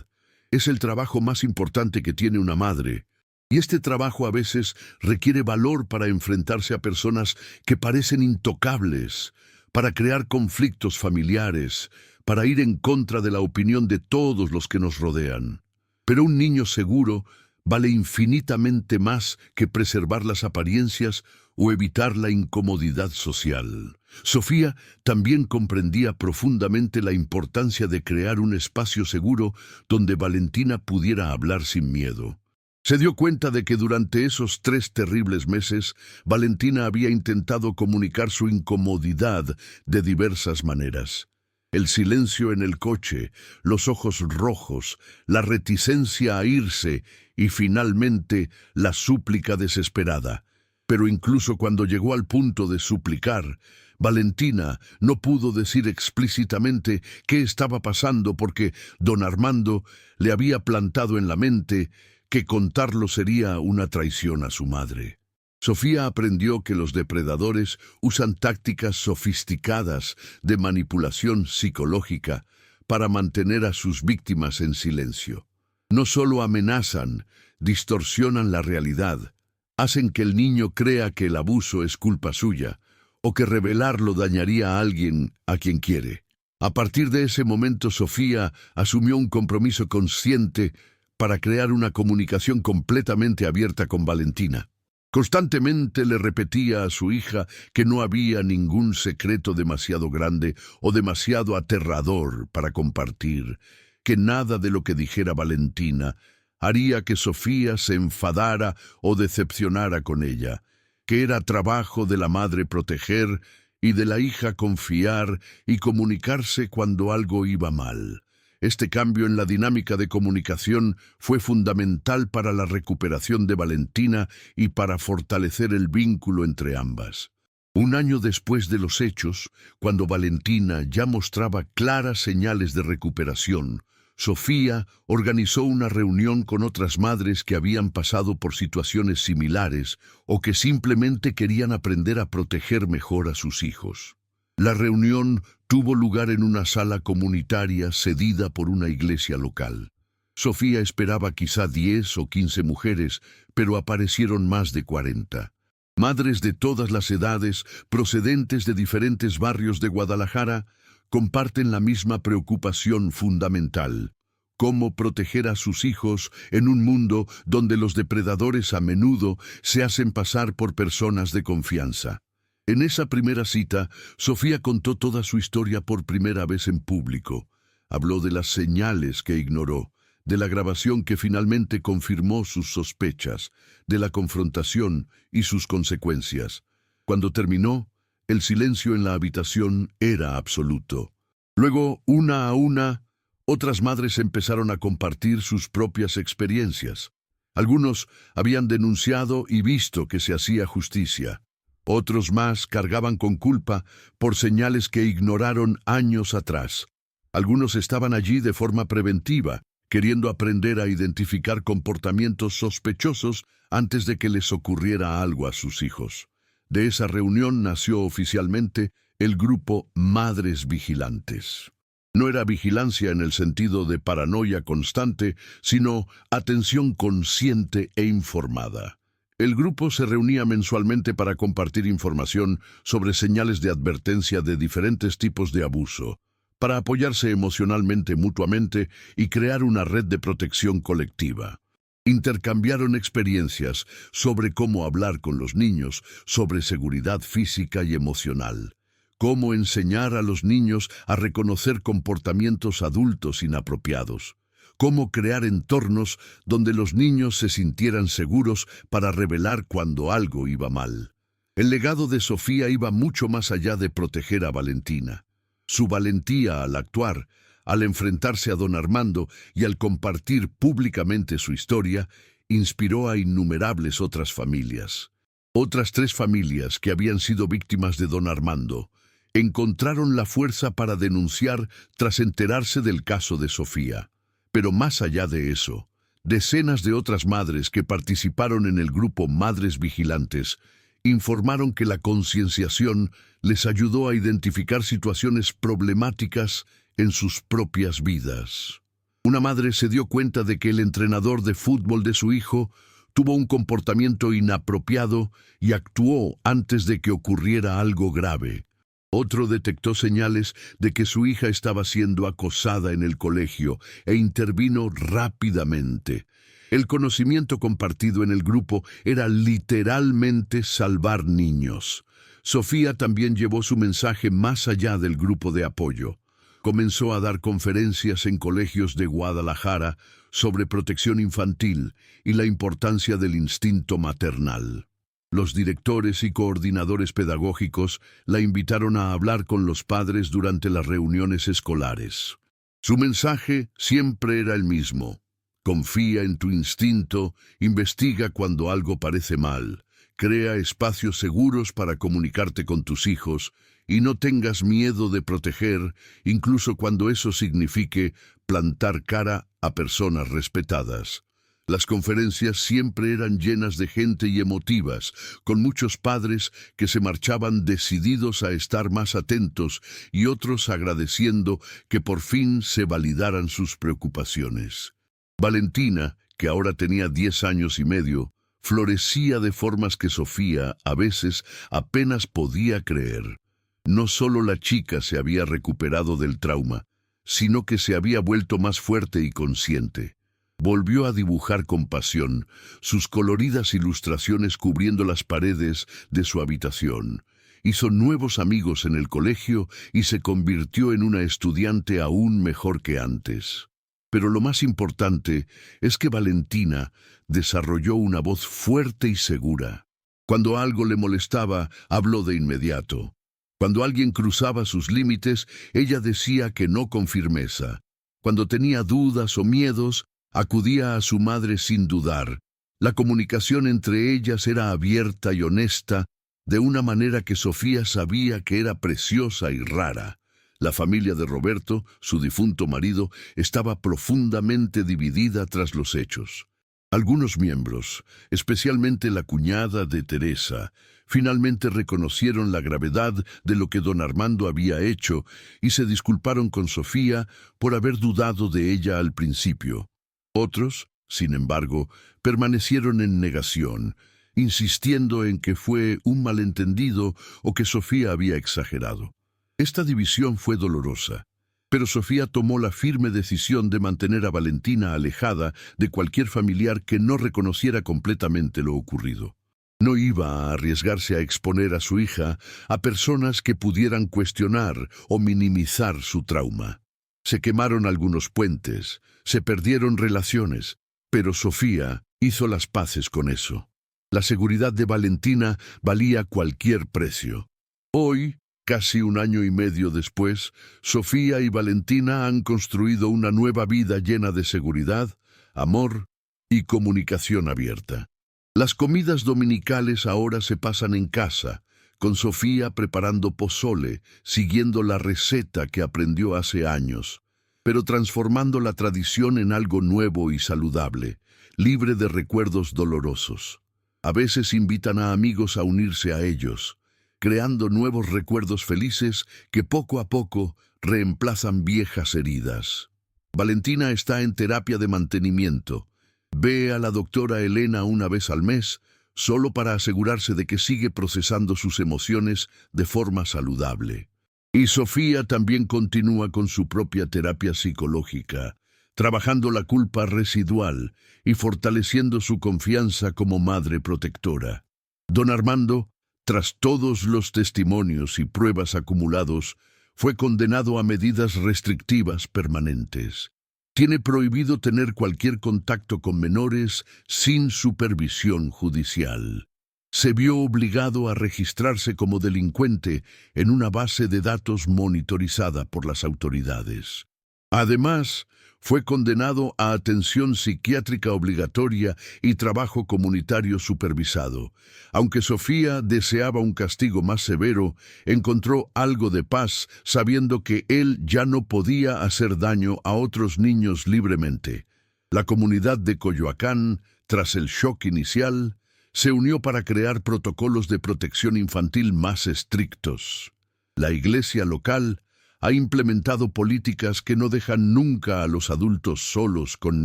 Es el trabajo más importante que tiene una madre. Y este trabajo a veces requiere valor para enfrentarse a personas que parecen intocables, para crear conflictos familiares, para ir en contra de la opinión de todos los que nos rodean. Pero un niño seguro vale infinitamente más que preservar las apariencias o evitar la incomodidad social. Sofía también comprendía profundamente la importancia de crear un espacio seguro donde Valentina pudiera hablar sin miedo. Se dio cuenta de que durante esos 3 terribles meses, Valentina había intentado comunicar su incomodidad de diversas maneras. El silencio en el coche, los ojos rojos, la reticencia a irse y finalmente la súplica desesperada. Pero incluso cuando llegó al punto de suplicar, Valentina no pudo decir explícitamente qué estaba pasando porque don Armando le había plantado en la mente que contarlo sería una traición a su madre. Sofía aprendió que los depredadores usan tácticas sofisticadas de manipulación psicológica para mantener a sus víctimas en silencio. No solo amenazan, distorsionan la realidad, hacen que el niño crea que el abuso es culpa suya o que revelarlo dañaría a alguien a quien quiere. A partir de ese momento, Sofía asumió un compromiso consciente para crear una comunicación completamente abierta con Valentina. Constantemente le repetía a su hija que no había ningún secreto demasiado grande o demasiado aterrador para compartir, que nada de lo que dijera Valentina haría que Sofía se enfadara o decepcionara con ella, que era trabajo de la madre proteger y de la hija confiar y comunicarse cuando algo iba mal. Este cambio en la dinámica de comunicación fue fundamental para la recuperación de Valentina y para fortalecer el vínculo entre ambas. Un año después de los hechos, cuando Valentina ya mostraba claras señales de recuperación, Sofía organizó una reunión con otras madres que habían pasado por situaciones similares o que simplemente querían aprender a proteger mejor a sus hijos. La reunión tuvo lugar en una sala comunitaria cedida por una iglesia local. Sofía esperaba quizá 10 o 15 mujeres, pero aparecieron más de 40. Madres de todas las edades, procedentes de diferentes barrios de Guadalajara, comparten la misma preocupación fundamental: cómo proteger a sus hijos en un mundo donde los depredadores a menudo se hacen pasar por personas de confianza. En esa primera cita, Sofía contó toda su historia por primera vez en público. Habló de las señales que ignoró, de la grabación que finalmente confirmó sus sospechas, de la confrontación y sus consecuencias. Cuando terminó, el silencio en la habitación era absoluto. Luego, una a una, otras madres empezaron a compartir sus propias experiencias. Algunos habían denunciado y visto que se hacía justicia. Otros más cargaban con culpa por señales que ignoraron años atrás. Algunos estaban allí de forma preventiva, queriendo aprender a identificar comportamientos sospechosos antes de que les ocurriera algo a sus hijos. De esa reunión nació oficialmente el grupo Madres Vigilantes. No era vigilancia en el sentido de paranoia constante, sino atención consciente e informada. El grupo se reunía mensualmente para compartir información sobre señales de advertencia de diferentes tipos de abuso, para apoyarse emocionalmente mutuamente y crear una red de protección colectiva. Intercambiaron experiencias sobre cómo hablar con los niños, sobre seguridad física y emocional, cómo enseñar a los niños a reconocer comportamientos adultos inapropiados, cómo crear entornos donde los niños se sintieran seguros para revelar cuando algo iba mal. El legado de Sofía iba mucho más allá de proteger a Valentina. Su valentía al actuar, al enfrentarse a don Armando y al compartir públicamente su historia, inspiró a innumerables otras familias. Otras 3 familias que habían sido víctimas de don Armando encontraron la fuerza para denunciar tras enterarse del caso de Sofía. Pero más allá de eso, decenas de otras madres que participaron en el grupo Madres Vigilantes informaron que la concienciación les ayudó a identificar situaciones problemáticas en sus propias vidas. Una madre se dio cuenta de que el entrenador de fútbol de su hijo tuvo un comportamiento inapropiado y actuó antes de que ocurriera algo grave. Otro detectó señales de que su hija estaba siendo acosada en el colegio e intervino rápidamente. El conocimiento compartido en el grupo era literalmente salvar niños. Sofía también llevó su mensaje más allá del grupo de apoyo. Comenzó a dar conferencias en colegios de Guadalajara sobre protección infantil y la importancia del instinto maternal. Los directores y coordinadores pedagógicos la invitaron a hablar con los padres durante las reuniones escolares. Su mensaje siempre era el mismo: confía en tu instinto, investiga cuando algo parece mal, crea espacios seguros para comunicarte con tus hijos y no tengas miedo de proteger, incluso cuando eso signifique plantar cara a personas respetadas. Las conferencias siempre eran llenas de gente y emotivas, con muchos padres que se marchaban decididos a estar más atentos y otros agradeciendo que por fin se validaran sus preocupaciones. Valentina, que ahora tenía 10 años y medio, florecía de formas que Sofía, a veces, apenas podía creer. No solo la chica se había recuperado del trauma, sino que se había vuelto más fuerte y consciente. Volvió a dibujar con pasión, sus coloridas ilustraciones cubriendo las paredes de su habitación. Hizo nuevos amigos en el colegio y se convirtió en una estudiante aún mejor que antes. Pero lo más importante es que Valentina desarrolló una voz fuerte y segura. Cuando algo le molestaba, habló de inmediato. Cuando alguien cruzaba sus límites, ella decía que no con firmeza. Cuando tenía dudas o miedos, acudía a su madre sin dudar. La comunicación entre ellas era abierta y honesta, de una manera que Sofía sabía que era preciosa y rara. La familia de Roberto, su difunto marido, estaba profundamente dividida tras los hechos. Algunos miembros, especialmente la cuñada de Teresa, finalmente reconocieron la gravedad de lo que don Armando había hecho y se disculparon con Sofía por haber dudado de ella al principio. Otros, sin embargo, permanecieron en negación, insistiendo en que fue un malentendido o que Sofía había exagerado. Esta división fue dolorosa, pero Sofía tomó la firme decisión de mantener a Valentina alejada de cualquier familiar que no reconociera completamente lo ocurrido. No iba a arriesgarse a exponer a su hija a personas que pudieran cuestionar o minimizar su trauma. Se quemaron algunos puentes, se perdieron relaciones, pero Sofía hizo las paces con eso. La seguridad de Valentina valía cualquier precio. Hoy, casi un año y medio después, Sofía y Valentina han construido una nueva vida llena de seguridad, amor y comunicación abierta. Las comidas dominicales ahora se pasan en casa, con Sofía preparando pozole, siguiendo la receta que aprendió hace años, pero transformando la tradición en algo nuevo y saludable, libre de recuerdos dolorosos. A veces invitan a amigos a unirse a ellos, creando nuevos recuerdos felices que poco a poco reemplazan viejas heridas. Valentina está en terapia de mantenimiento. Ve a la doctora Elena una vez al mes, solo para asegurarse de que sigue procesando sus emociones de forma saludable. Y Sofía también continúa con su propia terapia psicológica, trabajando la culpa residual y fortaleciendo su confianza como madre protectora. Don Armando, tras todos los testimonios y pruebas acumulados, fue condenado a medidas restrictivas permanentes. Tiene prohibido tener cualquier contacto con menores sin supervisión judicial. Se vio obligado a registrarse como delincuente en una base de datos monitorizada por las autoridades. Además, fue condenado a atención psiquiátrica obligatoria y trabajo comunitario supervisado. Aunque Sofía deseaba un castigo más severo, encontró algo de paz sabiendo que él ya no podía hacer daño a otros niños libremente. La comunidad de Coyoacán, tras el shock inicial, se unió para crear protocolos de protección infantil más estrictos. La iglesia local ha implementado políticas que no dejan nunca a los adultos solos con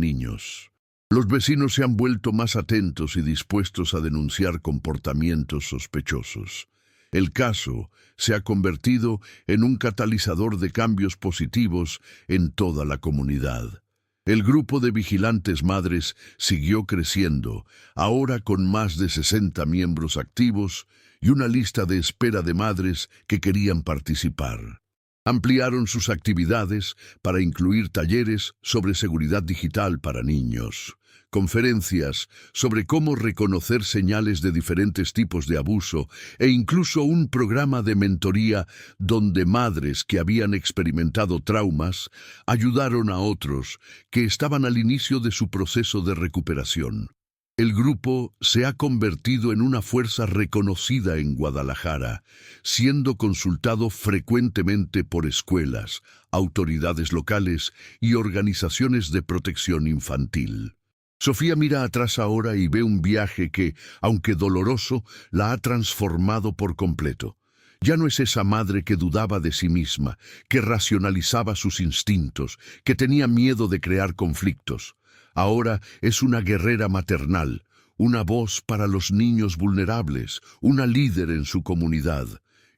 niños. Los vecinos se han vuelto más atentos y dispuestos a denunciar comportamientos sospechosos. El caso se ha convertido en un catalizador de cambios positivos en toda la comunidad. El grupo de vigilantes madres siguió creciendo, ahora con más de 60 miembros activos y una lista de espera de madres que querían participar. Ampliaron sus actividades para incluir talleres sobre seguridad digital para niños, conferencias sobre cómo reconocer señales de diferentes tipos de abuso e incluso un programa de mentoría donde madres que habían experimentado traumas ayudaron a otros que estaban al inicio de su proceso de recuperación. El grupo se ha convertido en una fuerza reconocida en Guadalajara, siendo consultado frecuentemente por escuelas, autoridades locales y organizaciones de protección infantil. Sofía mira atrás ahora y ve un viaje que, aunque doloroso, la ha transformado por completo. Ya no es esa madre que dudaba de sí misma, que racionalizaba sus instintos, que tenía miedo de crear conflictos. Ahora es una guerrera maternal, una voz para los niños vulnerables, una líder en su comunidad.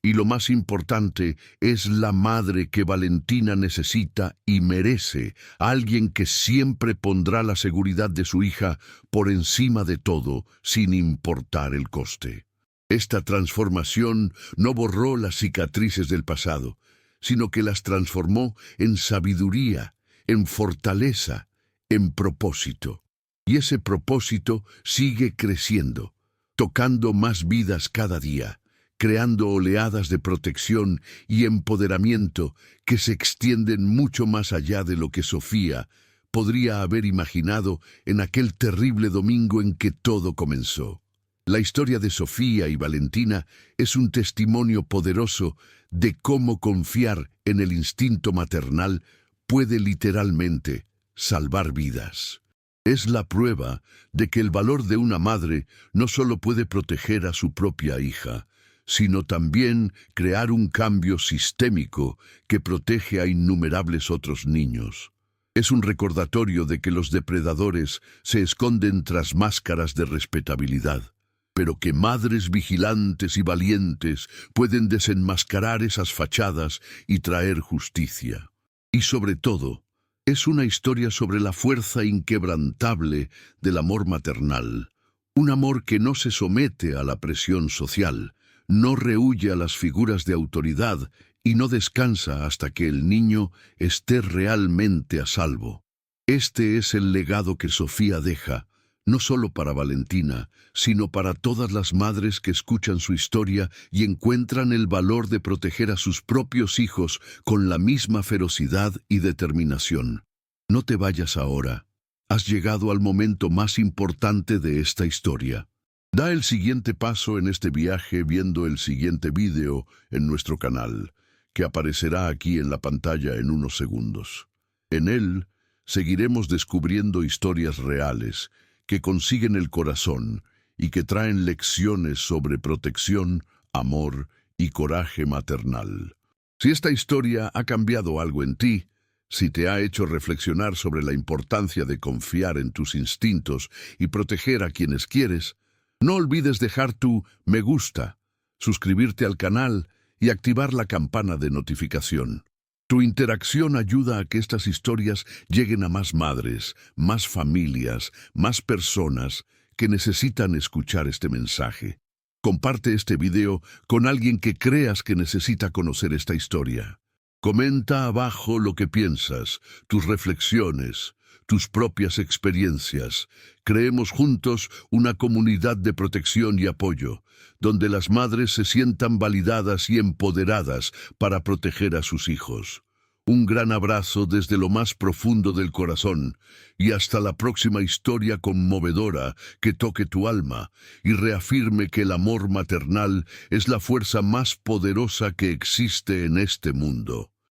Y lo más importante, es la madre que Valentina necesita y merece, alguien que siempre pondrá la seguridad de su hija por encima de todo, sin importar el coste. Esta transformación no borró las cicatrices del pasado, sino que las transformó en sabiduría, en fortaleza, en propósito. Y ese propósito sigue creciendo, tocando más vidas cada día, creando oleadas de protección y empoderamiento que se extienden mucho más allá de lo que Sofía podría haber imaginado en aquel terrible domingo en que todo comenzó. La historia de Sofía y Valentina es un testimonio poderoso de cómo confiar en el instinto maternal puede literalmente salvar vidas. Es la prueba de que el valor de una madre no solo puede proteger a su propia hija, sino también crear un cambio sistémico que protege a innumerables otros niños. Es un recordatorio de que los depredadores se esconden tras máscaras de respetabilidad, pero que madres vigilantes y valientes pueden desenmascarar esas fachadas y traer justicia. Y sobre todo, es una historia sobre la fuerza inquebrantable del amor maternal, un amor que no se somete a la presión social, no rehúye a las figuras de autoridad y no descansa hasta que el niño esté realmente a salvo. Este es el legado que Sofía deja, no solo para Valentina, sino para todas las madres que escuchan su historia y encuentran el valor de proteger a sus propios hijos con la misma ferocidad y determinación. No te vayas ahora. Has llegado al momento más importante de esta historia. Da el siguiente paso en este viaje viendo el siguiente video en nuestro canal, que aparecerá aquí en la pantalla en unos segundos. En él, seguiremos descubriendo historias reales que consiguen el corazón y que traen lecciones sobre protección, amor y coraje maternal. Si esta historia ha cambiado algo en ti, si te ha hecho reflexionar sobre la importancia de confiar en tus instintos y proteger a quienes quieres, no olvides dejar tu me gusta, suscribirte al canal y activar la campana de notificación. Tu interacción ayuda a que estas historias lleguen a más madres, más familias, más personas que necesitan escuchar este mensaje. Comparte este video con alguien que creas que necesita conocer esta historia. Comenta abajo lo que piensas, tus reflexiones, tus propias experiencias. Creemos juntos una comunidad de protección y apoyo, donde las madres se sientan validadas y empoderadas para proteger a sus hijos. Un gran abrazo desde lo más profundo del corazón y hasta la próxima historia conmovedora que toque tu alma y reafirme que el amor maternal es la fuerza más poderosa que existe en este mundo.